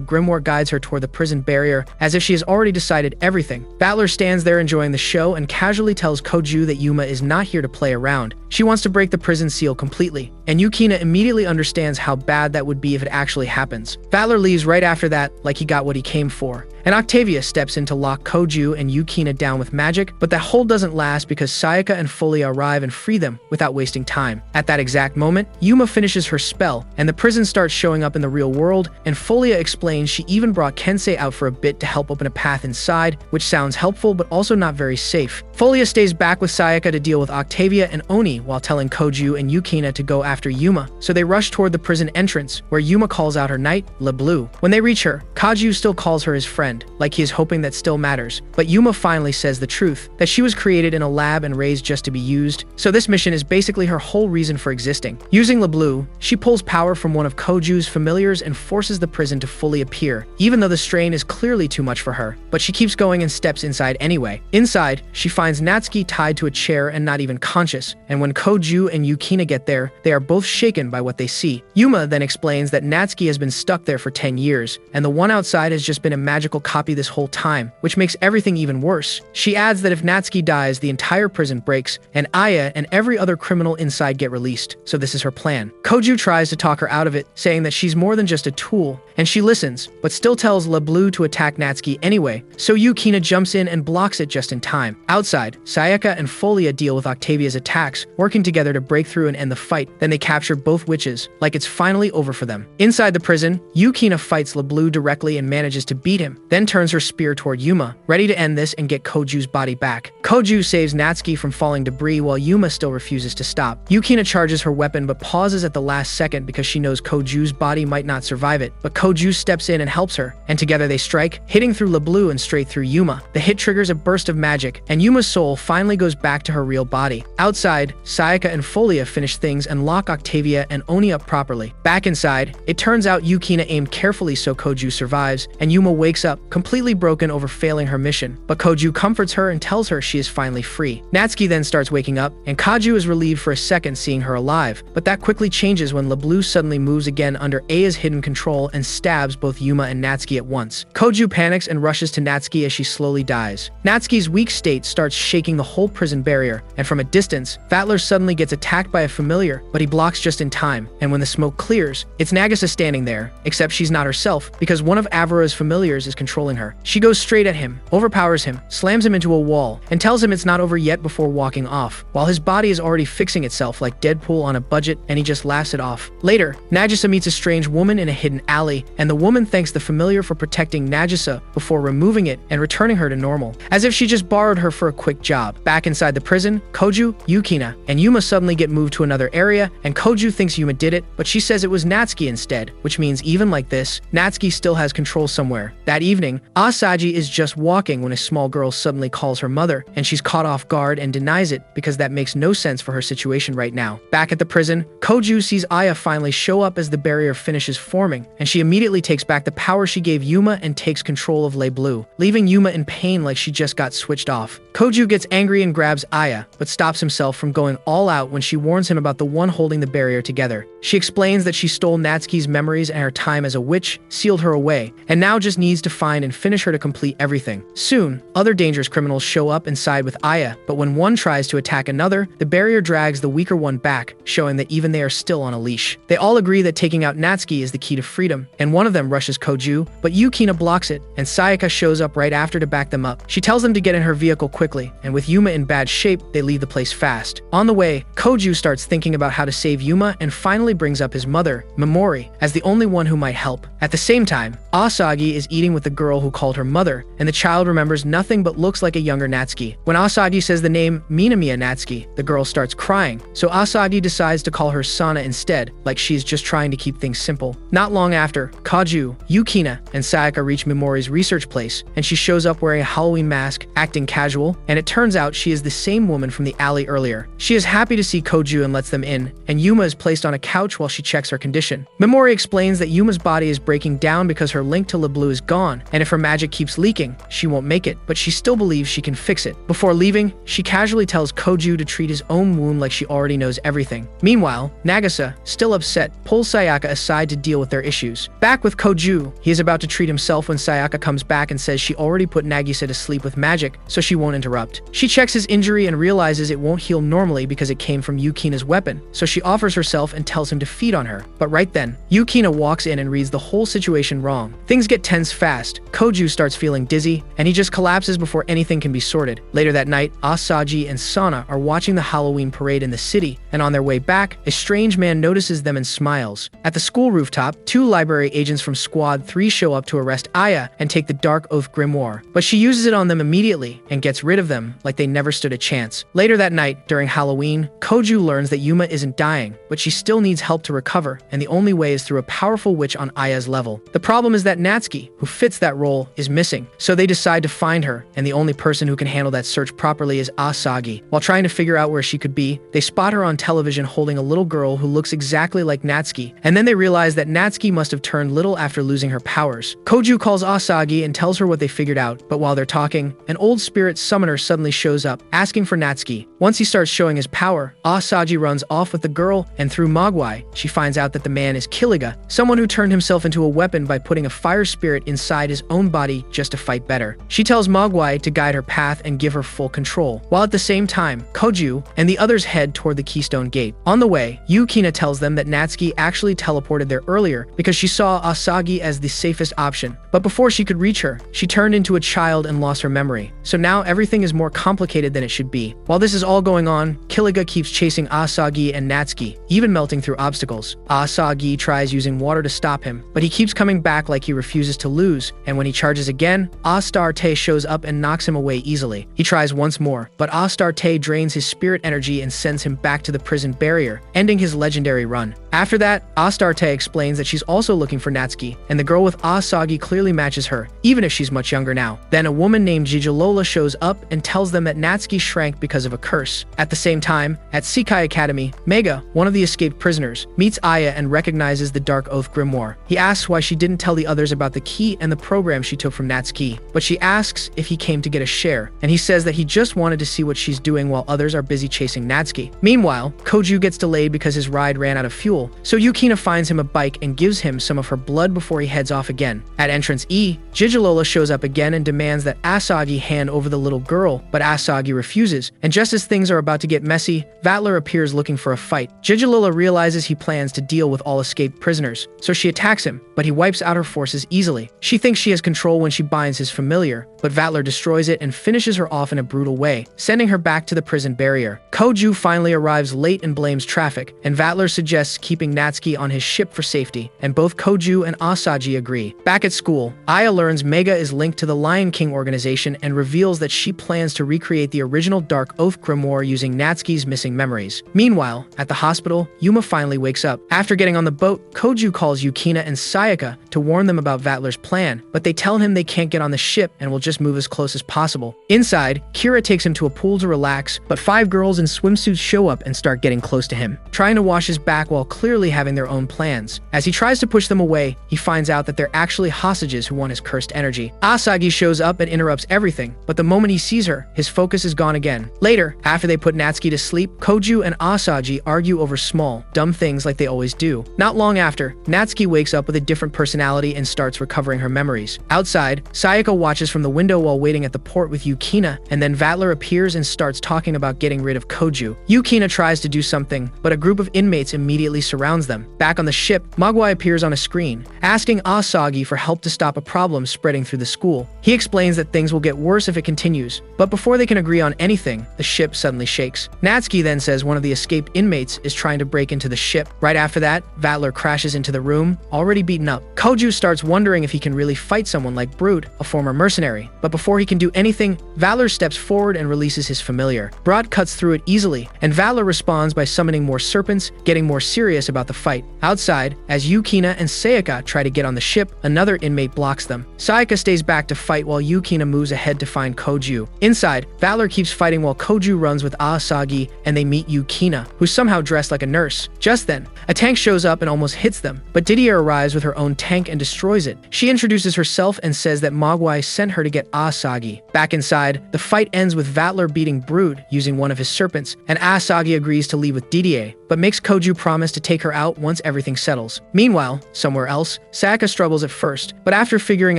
grimoire guides her toward the prison barrier as if she has already decided everything. Vatler stands there enjoying the show and casually tells Koju that Yuma is not here to play around. She wants to break the prison seal completely, and Yukina immediately understands how bad that would be if it actually happens. Vatler leaves right after that, like he got what he came for, and Octavia steps in to lock Koju and Yukina down with magic, but that hold doesn't last because Sayaka and Folia arrive and free them without wasting time. At that exact moment, Yuma finishes her spell, and the prison starts showing up in the real world, and Folia explains she even brought Kensei out for a bit to help open a path inside, which sounds helpful but also not very safe. Folia stays back with Sayaka to deal with Octavia and Oni while telling Koju and Yukina to go after Yuma, so they rush toward the prison entrance, where Yuma calls out her knight, Le Bleu. When they reach her, Kaju still calls her his friend, like he is hoping that still matters, but Yuma finally says the truth, that she was created in a lab and raised just to be used, so this mission is basically her whole reason for existing. Using Le Bleu, she pulls power from one of Koju's familiars and forces the prison to fully appear, even though the strain is clearly too much for her, but she keeps going and steps inside anyway. Inside, she finds Natsuki tied to a chair and not even conscious, and when Koju and Yukina get there, they are both shaken by what they see. Yuma then explains that Natsuki has been stuck there for 10 years, and the one outside has just been a magical copy this whole time, which makes everything even worse. She adds that if Natsuki dies, the entire prison breaks, and Aya and every other criminal inside get released, so this is her plan. Koju tries to talk her out of it, saying that she's more than just a tool, and she listens, but still tells Le Bleu to attack Natsuki anyway, so Yukina jumps in and blocks it just in time. Outside, Sayaka and Folia deal with Octavia's attacks, working together to break through and end the fight. Then they capture both witches, like it's finally over for them. Inside the prison, Yukina fights Le Bleu directly and manages to beat him, then turns her spear toward Yuma, ready to end this and get Koju's body back. Koju saves Natsuki from falling debris while Yuma still refuses to stop. Yukina charges her weapon but pauses at the last second because she knows Koju's body might not survive it, but Koju steps in and helps her, and together they strike, hitting through Le Bleu and straight through Yuma. The hit triggers a burst of magic, and Yuma's soul finally goes back to her real body. Outside, Sayaka and Folia finish things and lock Octavia and Oni up properly. Back inside, it turns out Yukina aimed carefully so Koju survives, and Yuma wakes up, completely broken over failing her mission, but Koju comforts her and tells her she is finally free. Natsuki then starts waking up, and Kaju is relieved for a second seeing her alive, but that quickly changes when Le Bleu suddenly moves again under Aya's hidden control and stabs both Yuma and Natsuki at once. Koju panics and rushes to Natsuki as she slowly dies. Natsuki's weak state starts shaking the whole prison barrier, and from a distance, Vatler suddenly gets attacked by a familiar, but he blocks just in time, and when the smoke clears, it's Nagisa standing there, except she's not herself because one of Avara's familiars is controlling her. She goes straight at him, overpowers him, slams him into a wall, and tells him it's not over yet before walking off, while his body is already fixing itself like Deadpool on a budget, and he just laughs it off. Later, Nagisa meets a strange woman in a hidden alley, and the woman thanks the familiar for protecting Nagisa before removing it and returning her to normal, as if she just borrowed her for a quick job. Back inside the prison, Koju, Yukina, and Yuma suddenly get moved to another area, and Koju thinks Yuma did it, but she says it was Natsuki instead, which means even like this, Natsuki still has control somewhere. That evening, Asaji is just walking when a small girl suddenly calls her mother, and she's caught off guard and denies it because that makes no sense for her situation right now. Back at the prison, Koju sees Aya finally show up as the barrier finishes forming, and she immediately takes back the power she gave Yuma and takes control of Lei Blue, leaving Yuma in pain like she just got switched off. Koju gets angry and grabs Aya, but stops himself from going all out when she warns him about the one holding the barrier together. She explains that she stole Natsuki's memories and her time as a witch, sealed her away, and now just needs to find and finish her to complete everything. Soon, other dangerous criminals show up and side with Aya, but when one tries to attack another, the barrier drags the weaker one back, showing that even they are still on a leash. They all agree that taking out Natsuki is the key to freedom, and one of them rushes Koju, but Yukina blocks it, and Sayaka shows up right after to back them up. She tells them to get in her vehicle quickly, and with Yuma in bad shape, they leave the place fast. On the way, Koju starts thinking about how to save Yuma and finally brings up his mother, Memori, as the only one who might help. At the same time, Asagi is eating with the girl who called her mother, and the child remembers nothing but looks like a younger Natsuki. When Asagi says the name Minamiya Natsuki, the girl starts crying, so Asagi decides to call her Sana instead, like she's just trying to keep things simple. Not long after, Koju, Yukina, and Sayaka reach Memori's research place, and she shows up wearing a Halloween mask, acting casual, and it turns out she is the same woman from the alley earlier. She is happy to see Koju and lets them in, and Yuma is placed on a couch while she checks her condition. Memori explains that Yuma's body is breaking down because her link to Leblu is gone, and if her magic keeps leaking, she won't make it, but she still believes she can fix it. Before leaving, she casually tells Koju to treat his own wound like she already knows everything. Meanwhile, Nagisa, still upset, pulls Sayaka aside to deal with their issues. Back with Koju, he is about to treat himself when Sayaka comes back and says she already put Nagisa to sleep with magic, so she won't interrupt. She checks his injury and realizes it won't heal normally because it came from Yukina's weapon, so she offers herself and tells him to feed on her. But right then, Yukina walks in and reads the whole situation wrong. Things get tense fast. Koju starts feeling dizzy, and he just collapses before anything can be sorted. Later that night, Asaji and Sana are watching the Halloween parade in the city, and on their way back, a strange man notices them and smiles. At the school rooftop, 2 library agents from Squad 3 show up to arrest Aya and take the Dark Oath grimoire, but she uses it on them immediately and gets rid of them like they never stood a chance. Later that night, during Halloween, Koju learns that Yuma isn't dying, but she still needs help to recover, and the only way is through a powerful witch on Aya's level. The problem is that Natsuki, who fits that role, is missing, so they decide to find her, and the only person who can handle that search properly is Asagi. While trying to figure out where she could be, they spot her on television holding a little girl who looks exactly like Natsuki, and then they realize that Natsuki must have turned little after losing her powers. Koju calls Asagi and tells her what they figured out, but while they're talking, an old spirit summoner suddenly shows up, asking for Natsuki. Once he starts showing his power, Asagi runs off with the girl, and through Mogwai, she finds out that the man is Killiga, someone who turned himself into a weapon by putting a fire spirit inside his own body just to fight better. She tells Mogwai to guide her path and give her full control, while at the same time, Koju and the others head toward the Keystone Gate. On the way, Yukina tells them that Natsuki actually teleported there earlier because she saw Asagi as the safest option, but before she could reach her, she turned into a child and lost her memory. So now everything is more complicated than it should be. While this is all going on, Killiga keeps chasing Asagi and Natsuki, even melting through obstacles. Asagi tries using water to stop him, but he keeps coming back like he refuses to lose, and when he charges again, Astarte shows up and knocks him away easily. He tries once more, but Astarte drains his spirit energy and sends him back to the prison barrier, ending his legendary run. After that, Astarte explains that she's also looking for Natsuki, and the girl with Asagi clearly matches her, even if she's much younger now. Then a woman named Jijalola shows up and tells them that Natsuki shrank because of a curse. At the same time, at Sekai Academy, Mega, one of the escaped prisoners, meets Aya and recognizes the Dark Oath grimoire. He asks why she didn't tell the others about the key and the program she took from Natsuki, but she asks if he came to get a share, and he says that he just wanted to see what she's doing while others are busy chasing Natsuki. Meanwhile, Koju gets delayed because his ride ran out of fuel, vehicle, so Yukina finds him a bike and gives him some of her blood before he heads off again. At entrance E, Jijalola shows up again and demands that Asagi hand over the little girl, but Asagi refuses, and just as things are about to get messy, Vatler appears looking for a fight. Jijalola realizes he plans to deal with all escaped prisoners, so she attacks him, but he wipes out her forces easily. She thinks she has control when she binds his familiar, but Vatler destroys it and finishes her off in a brutal way, sending her back to the prison barrier. Koju finally arrives late and blames traffic, and Vatler suggests keeping Natsuki on his ship for safety, and both Koju and Asagi agree. Back at school, Aya learns Mega is linked to the Lion King organization and reveals that she plans to recreate the original Dark Oath grimoire using Natsuki's missing memories. Meanwhile, at the hospital, Yuma finally wakes up. After getting on the boat, Koju calls Yukina and Sayaka to warn them about Vatler's plan, but they tell him they can't get on the ship and will just move as close as possible. Inside, Kira takes him to a pool to relax, but 5 girls in swimsuits show up and start getting close to him, trying to wash his back while clearly having their own plans. As he tries to push them away, he finds out that they're actually hostages who want his cursed energy. Asagi shows up and interrupts everything, but the moment he sees her, his focus is gone again. Later, after they put Natsuki to sleep, Koju and Asagi argue over small, dumb things like they always do. Not long after, Natsuki wakes up with a different personality and starts recovering her memories. Outside, Sayaka watches from the window while waiting at the port with Yukina, and then Vatler appears and starts talking about getting rid of Koju. Yukina tries to do something, but a group of inmates immediately surrounds them. Back on the ship, Mogwai appears on a screen, asking Asagi for help to stop a problem spreading through the school. He explains that things will get worse if it continues, but before they can agree on anything, the ship suddenly shakes. Natsuki then says one of the escaped inmates is trying to break into the ship. Right after that, Vatler crashes into the room, already beaten up. Koju starts wondering if he can really fight someone like Brute, a former mercenary, but before he can do anything, Vatler steps forward and releases his familiar. Brat cuts through it easily, and Vatler responds by summoning more serpents, getting more serious about the fight. Outside, as Yukina and Sayaka try to get on the ship, another inmate blocks them. Sayaka stays back to fight while Yukina moves ahead to find Koju. Inside, Vatler keeps fighting while Koju runs with Asagi, and they meet Yukina, who's somehow dressed like a nurse. Just then, a tank shows up and almost hits them, but Didier arrives with her own tank and destroys it. She introduces herself and says that Mogwai sent her to get Asagi. Back inside, the fight ends with Vatler beating Brood using one of his serpents, and Asagi agrees to leave with Didier, but makes Koju promise to take her out once everything settles. Meanwhile, somewhere else, Sayaka struggles at first, but after figuring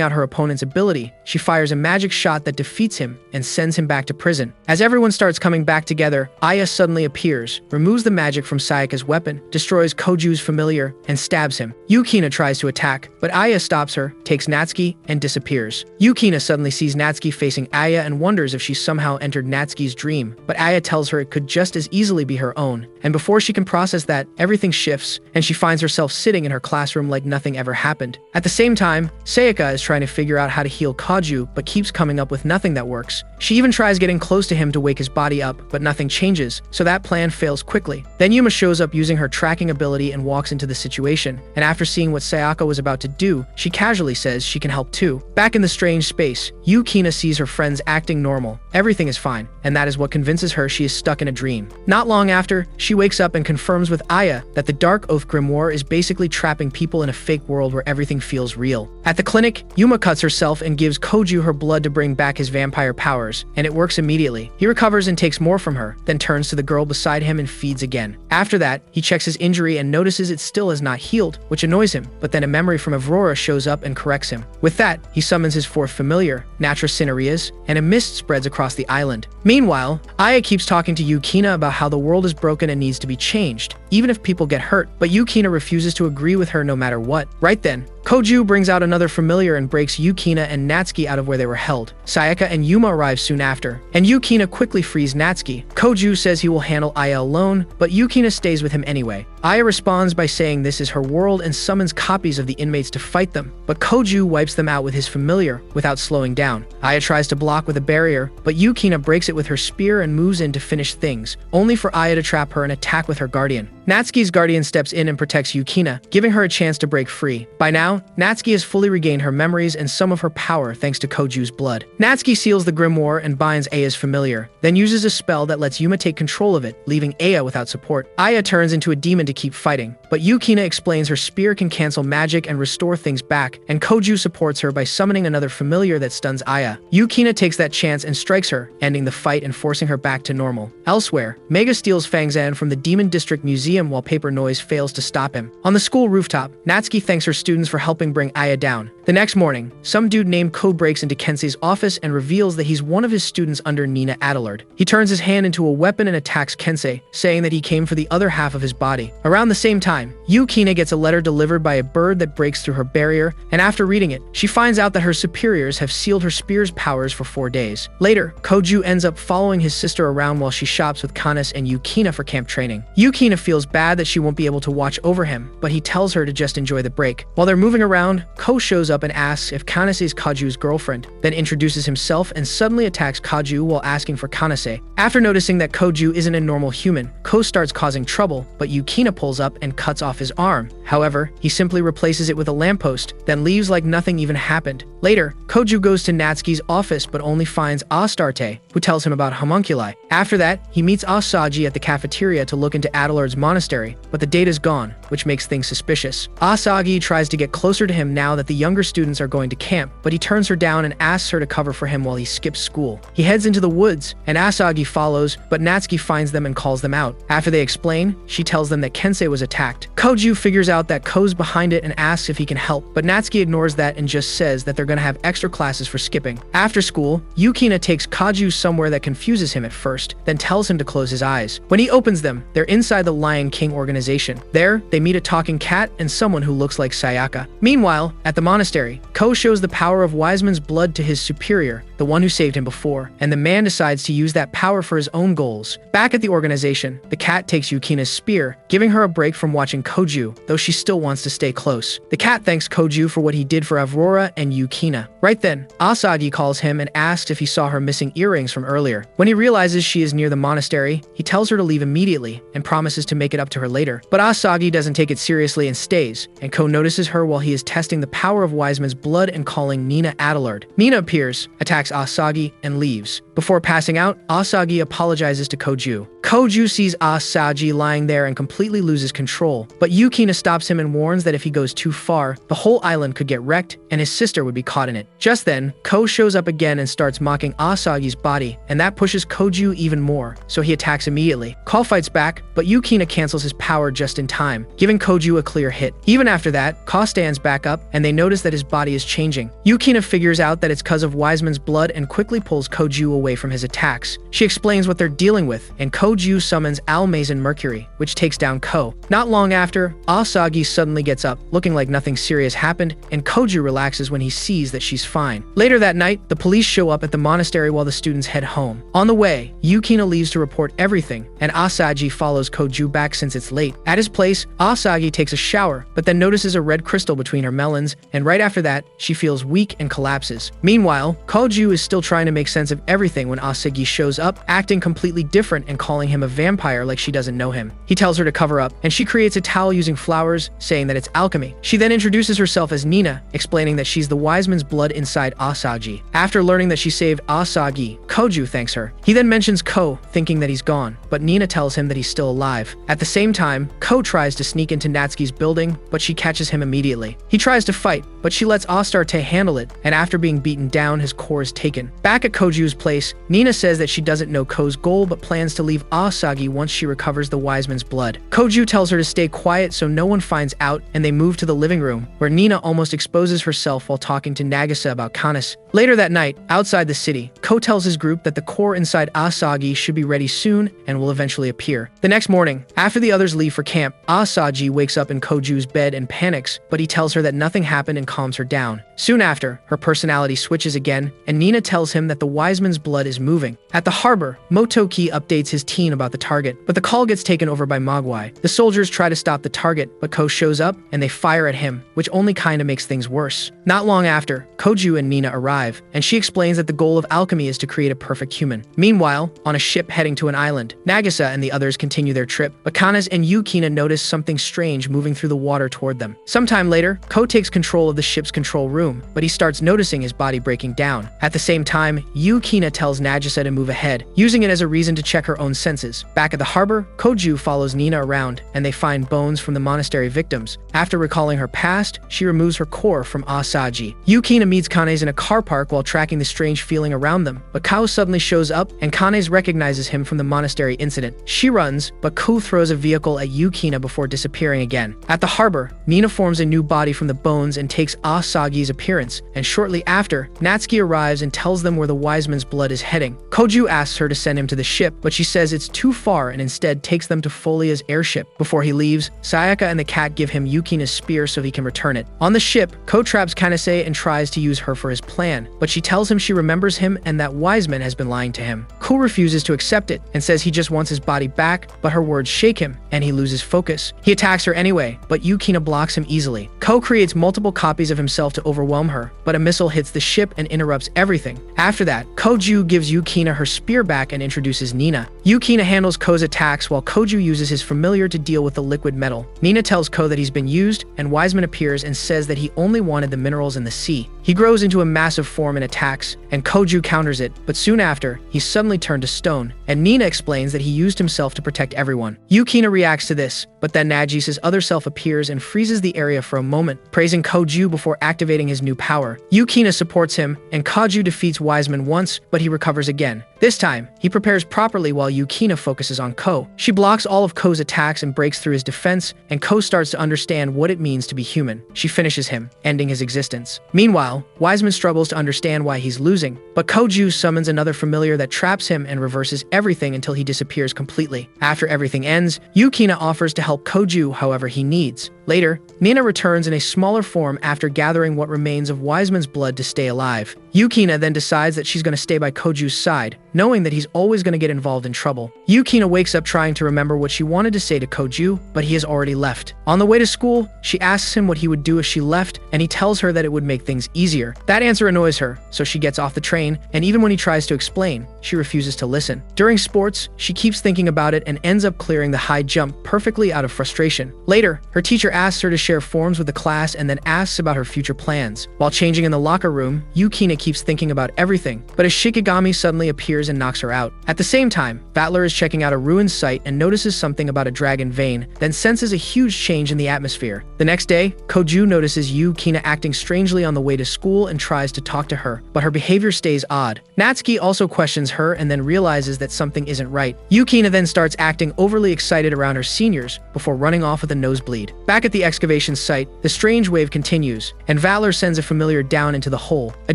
out her opponent's ability, she fires a magic shot that defeats him and sends him back to prison. As everyone starts coming back together, Aya suddenly appears, removes the magic from Sayaka's weapon, destroys Koju's familiar, and stabs him. Yukina tries to attack, but Aya stops her, takes Natsuki, and disappears. Yukina suddenly sees Natsuki facing Aya and wonders if she somehow entered Natsuki's dream, but Aya tells her it could just as easily be her own, and before she can process that, everything shifts, and she finds herself sitting in her classroom like nothing ever happened. At the same time, Sayaka is trying to figure out how to heal Koju, but keeps coming up with nothing that works. She even tries getting close to him to wake his body up, but nothing changes, so that plan fails quickly. Then Yuma shows up using her tracking ability and walks into the situation, and after seeing what Sayaka was about to do, she casually says she can help too. Back in the strange space, Yukina sees her friends acting normal. Everything is fine, and that is what convinces her she is stuck in a dream. Not long after, she wakes up and confirms with Aya that the Dark Oath grimoire is basically trapping people in a fake world where everything feels real. At the clinic, Yuma cuts herself and gives Koju her blood to bring back his vampire powers, and it works immediately. He recovers and takes more from her, then turns to the girl beside him and feeds again. After that, he checks his injury and notices it still has not healed, which annoys him, but then a memory from Aurora shows up and corrects him. With that, he summons his 4th familiar, Natra Cinereas, and a mist spreads across the island. Meanwhile, Aya keeps talking to Yukina about how the world is broken and needs to be changed, even if people get hurt, but Yukina refuses to agree with her no matter what. Right then, Koju brings out another familiar and breaks Yukina and Natsuki out of where they were held. Sayaka and Yuma arrive soon after, and Yukina quickly frees Natsuki. Koju says he will handle Aya alone, but Yukina stays with him anyway. Aya responds by saying this is her world and summons copies of the inmates to fight them, but Koju wipes them out with his familiar without slowing down. Aya tries to block with a barrier, but Yukina breaks it with her spear and moves in to finish things, only for Aya to trap her and attack with her guardian. Natsuki's guardian steps in and protects Yukina, giving her a chance to break free. By now, Natsuki has fully regained her memories and some of her power thanks to Koju's blood. Natsuki seals the grimoire and binds Aya's familiar, then uses a spell that lets Yuma take control of it, leaving Aya without support. Aya turns into a demon to keep fighting, but Yukina explains her spear can cancel magic and restore things back, and Koju supports her by summoning another familiar that stuns Aya. Yukina takes that chance and strikes her, ending the fight and forcing her back to normal. Elsewhere, Mega steals Fangzan from the Demon District Museum museum while paper noise fails to stop him. On the school rooftop, Natsuki thanks her students for helping bring Aya down. The next morning, some dude named Ko breaks into Kensei's office and reveals that he's one of his students under Nina Adelaide. He turns his hand into a weapon and attacks Kensei, saying that he came for the other half of his body. Around the same time, Yukina gets a letter delivered by a bird that breaks through her barrier, and after reading it, she finds out that her superiors have sealed her spear's powers for 4 days. Later, Koju ends up following his sister around while she shops with Kanes and Yukina for camp training. Yukina feels bad that she won't be able to watch over him, but he tells her to just enjoy the break. While they're moving around, Ko shows up and asks if Kanes is Kaju's girlfriend, then introduces himself and suddenly attacks Kaju while asking for Kanase. After noticing that Koju isn't a normal human, Ko starts causing trouble, but Yukina pulls up and cuts off his arm. However, he simply replaces it with a lamppost, then leaves like nothing even happened. Later, Koju goes to Natsuki's office but only finds Astarte, who tells him about homunculi. After that, he meets Asagi at the cafeteria to look into Adelaide's monastery, but the data's gone, which makes things suspicious. Asagi tries to get closer to him now that the younger students are going to camp, but he turns her down and asks her to cover for him while he skips school. He heads into the woods, and Asagi follows, but Natsuki finds them and calls them out. After they explain, she tells them that Kensei was attacked. Koju figures out that Ko's behind it and asks if he can help, but Natsuki ignores that and just says that they're gonna have extra classes for skipping. After school, Yukina takes Kaju somewhere that confuses him at first, then tells him to close his eyes. When he opens them, they're inside the Lion King organization. There, they meet a talking cat and someone who looks like Sayaka. Meanwhile, at the monastery, Ko shows the power of Wiseman's blood to his superior, the one who saved him before, and the man decides to use that power for his own goals. Back at the organization, the cat takes Yukina's spear, giving her a break from watching Koju, though she still wants to stay close. The cat thanks Koju for what he did for Aurora and Yukina. Right then, Asagi calls him and asks if he saw her missing earrings from earlier. When he realizes she is near the monastery, he tells her to leave immediately and promises to make it up to her later. But Asagi doesn't take it seriously and stays, and Ko notices her while he is testing the power of Wiseman's blood and calling Nina Adelaide. Nina appears, attacks Asagi, and leaves. Before passing out, Asagi apologizes to Koju. Koju sees Asagi lying there and completely loses control, but Yukina stops him and warns that if he goes too far, the whole island could get wrecked and his sister would be caught in it. Just then, Ko shows up again and starts mocking Asagi's body, and that pushes Koju even more, so he attacks immediately. Ko fights back, but Yukina cancels his power just in time, giving Koju a clear hit. Even after that, Ko stands back up, and they notice that his body is changing. Yukina figures out that it's because of Wiseman's blood and quickly pulls Koju away from his attacks. She explains what they're dealing with, and Koju summons Almazan Mercury, which takes down Ko. Not long after, Asagi suddenly gets up, looking like nothing serious happened, and Koju relaxes when he sees that she's fine. Later that night, the police show up at the monastery while the students head home. On the way, Yukina leaves to report everything, and Asagi follows Koju back since it's late. At his place, Asagi takes a shower, but then notices a red crystal between her melons, and right after that, she feels weak and collapses. Meanwhile, Koju is still trying to make sense of everything when Asagi shows up, acting completely different and calling him a vampire like she doesn't know him. He tells her to cover up, and she creates a towel using flowers, saying that it's alchemy. She then introduces herself as Nina, explaining that she's the Wiseman's blood inside Asagi. After learning that she saved Asagi, Koju thanks her. He then mentions Ko, thinking that he's gone, but Nina tells him that he's still alive. At the same time, Ko tries to sneak into Natsuki's building, but she catches him immediately. He tries to fight, but she lets Astarte handle it, and after being beaten down, his core is taken. Back at Koju's place, Nina says that she doesn't know Ko's goal but plans to leave Asagi once she recovers the Wiseman's blood. Koju tells her to stay quiet so no one finds out, and they move to the living room, where Nina almost exposes herself while talking to Nagisa about Kanes. Later that night, outside the city, Ko tells his group that the core inside Asagi should be ready soon and will eventually appear. The next morning, after the others leave for camp, Asagi wakes up in Koju's bed and panics, but he tells her that nothing happened and calms her down. Soon after, her personality switches again, and Nina tells him that the Wiseman's blood is moving. At the harbor, Motoki updates his team about the target, but the call gets taken over by Mogwai. The soldiers try to stop the target, but Ko shows up, and they fire at him, which only kinda makes things worse. Not long after, Koju and Nina arrive, and she explains that the goal of alchemy is to create a perfect human. Meanwhile, on a ship heading to an island, Nagisa and the others continue their trip, but Kanes and Yukina notice something strange moving through the water toward them. Sometime later, Ko takes control of the ship's control room, but he starts noticing his body breaking down. At the same time, Yukina tells Nagisa to move ahead, using it as a reason to check her own senses. Back at the harbor, Koju follows Nina around, and they find bones from the monastery victims. After recalling her past, she removes her core from Asaji. Yukina meets Kanes in a car park while tracking the strange feeling around them, but Kao suddenly shows up, and Kanes recognizes him from the monastery incident. She runs, but Ku throws a vehicle at Yukina before disappearing again. At the harbor, Nina forms a new body from the bones and takes Asagi's appearance, and shortly after, Natsuki arrives and tells them where the wise man's blood is heading. Koju asks her to send him to the ship, but she says it's too far and instead takes them to Folia's airship. Before he leaves, Sayaka and the cat give him Yukina's spear so he can return it. On the ship, Ko traps Kanase and tries to use her for his plan, but she tells him she remembers him and that Wiseman has been lying to him. Ko refuses to accept it and says he just wants his body back, but her words shake him and he loses focus. He attacks her anyway, but Yukina blocks him easily. Ko creates multiple copies of himself to overwhelm her, but a missile hits the ship and interrupts everything. After that, Koju gives Yukina her spear back and introduces Nina. Yukina handles Ko's attacks while Koju uses his familiar to deal with the liquid metal. Nina tells Ko that he's been used, and Wiseman appears and says that he only wanted the minerals in the sea. He grows into a massive form and attacks, and Koju counters it, but soon after, he's suddenly turned to stone, and Nina explains that he used himself to protect everyone. Yukina reacts to this, but then Nagisa's other self appears and freezes the area for a moment, praising Koju before activating his new power. Yukina supports him, and Koju defeats Wiseman once, but he recovers again. This time, he prepares properly while Yukina focuses on Ko. She blocks all of Ko's attacks and breaks through his defense, and Ko starts to understand what it means to be human. She finishes him, ending his existence. Meanwhile, Wiseman struggles to understand why he's losing, but Koju summons another familiar that traps him and reverses everything until he disappears completely. After everything ends, Yukina offers to help Koju however he needs. Later, Nina returns in a smaller form after gathering what remains of Wiseman's blood to stay alive. Yukina then decides that she's going to stay by Koju's side, knowing that he's always going to get involved in trouble. Yukina wakes up trying to remember what she wanted to say to Koju, but he has already left. On the way to school, she asks him what he would do if she left, and he tells her that it would make things easier. That answer annoys her, so she gets off the train, and even when he tries to explain, she refuses to listen. During sports, she keeps thinking about it and ends up clearing the high jump perfectly out of frustration. Later, her teacher asks her to share forms with the class and then asks about her future plans. While changing in the locker room, Yukina keeps thinking about everything, but a Shikigami suddenly appears and knocks her out. At the same time, Vatler is checking out a ruined site and notices something about a dragon vein, then senses a huge change in the atmosphere. The next day, Koju notices Yukina acting strangely on the way to school and tries to talk to her, but her behavior stays odd. Natsuki also questions her and then realizes that something isn't right. Yukina then starts acting overly excited around her seniors before running off with a nosebleed. Back at the excavation site, the strange wave continues, and Valor sends a familiar down into the hole. A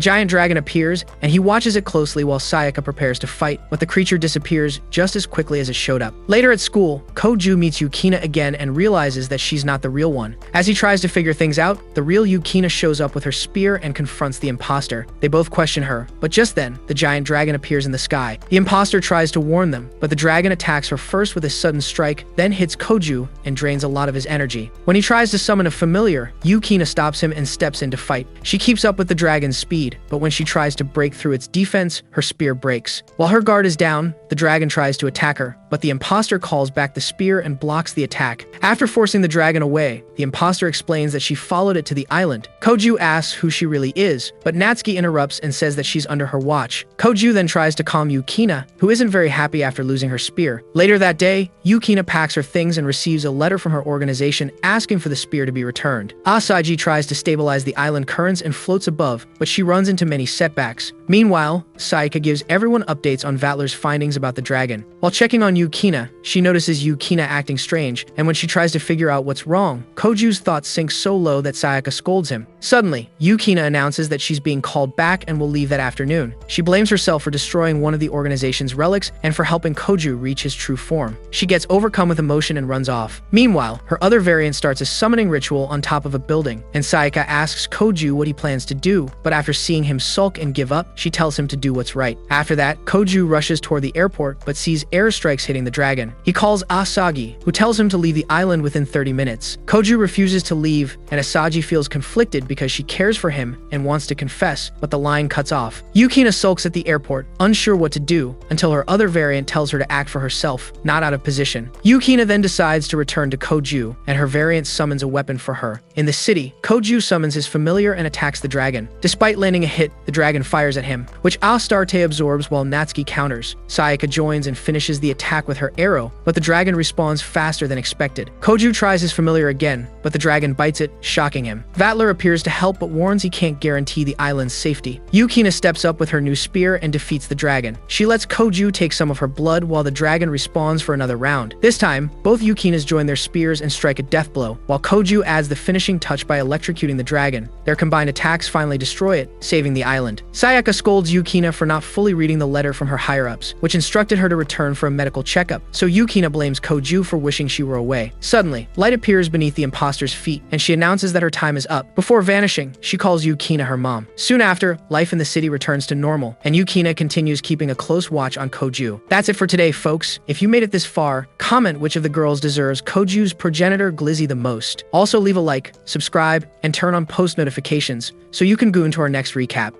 giant dragon appears, and he watches it closely while Sayaka prepares to fight, but the creature disappears just as quickly as it showed up. Later at school, Koju meets Yukina again and realizes that she's not the real one. As he tries to figure things out, the real Yukina shows up with her spear and confronts the imposter. They both question her, but just then, the giant dragon appears in the sky. The imposter tries to warn them, but the dragon attacks her first with a sudden strike, then hits Koju and drains a lot of his energy. When he tries to summon a familiar, Yukina stops him and steps in to fight. She keeps up with the dragon's speed, but when she tries to break through its defense, her spear breaks. While her guard is down, the dragon tries to attack her, but the imposter calls back the spear and blocks the attack. After forcing the dragon away, the imposter explains that she followed it to the island. Koju asks who she really is, but Natsuki interrupts and says that she's under her watch. Koju then tries to calm Yukina, who isn't very happy after losing her spear. Later that day, Yukina packs her things and receives a letter from her organization asking for the spear to be returned. Asaji tries to stabilize the island currents and floats above, but she runs into many setbacks. Meanwhile, Sayaka gives everyone updates on Vatler's findings about the dragon. While checking on Yukina, she notices Yukina acting strange, and when she tries to figure out what's wrong, Koju's thoughts sink so low that Sayaka scolds him. Suddenly, Yukina announces that she's being called back and will leave that afternoon. She blames herself for destroying one of the organization's relics and for helping Koju reach his true form. She gets overcome with emotion and runs off. Meanwhile, her other variant starts a summoning ritual on top of a building, and Sayaka asks Koju what he plans to do, but after seeing him sulk and give up, she tells him to do what's right. After that, Koju rushes toward the airport but sees airstrikes hitting the dragon. He calls Asagi, who tells him to leave the island within 30 minutes. Koju refuses to leave, and Asagi feels conflicted because she cares for him and wants to confess, but the line cuts off. Yukina sulks at the airport, unsure what to do, until her other variant tells her to act for herself, not out of position. Yukina then decides to return to Koju, and her variant summons a weapon for her. In the city, Koju summons his familiar and attacks the dragon. Despite landing a hit, the dragon fires at him, which Astarte absorbs while Natsuki counters. Sayaka joins and finishes the attack with her arrow, but the dragon responds faster than expected. Koju tries his familiar again, but the dragon bites it, shocking him. Vatler appears to help but warns he can't guarantee the island's safety. Yukina steps up with her new spear and defeats the dragon. She lets Koju take some of her blood while the dragon responds for another round. This time, both Yukinas join their spears and strike a death blow, while Koju adds the finishing touch by electrocuting the dragon. Their combined attacks finally destroy it, saving the island. Sayaka scolds Yukina for not fully reading the letter from her higher-ups, which instructed her to return for a medical checkup, so Yukina blames Koju for wishing she were away. Suddenly, light appears beneath the imposter's feet, and she announces that her time is up. Before vanishing, she calls Yukina her mom. Soon after, life in the city returns to normal, and Yukina continues keeping a close watch on Koju. That's it for today, folks. If you made it this far, comment which of the girls deserves Koju's progenitor Glizzy the most. Also leave a like, subscribe, and turn on post notifications so you can go into our next recap.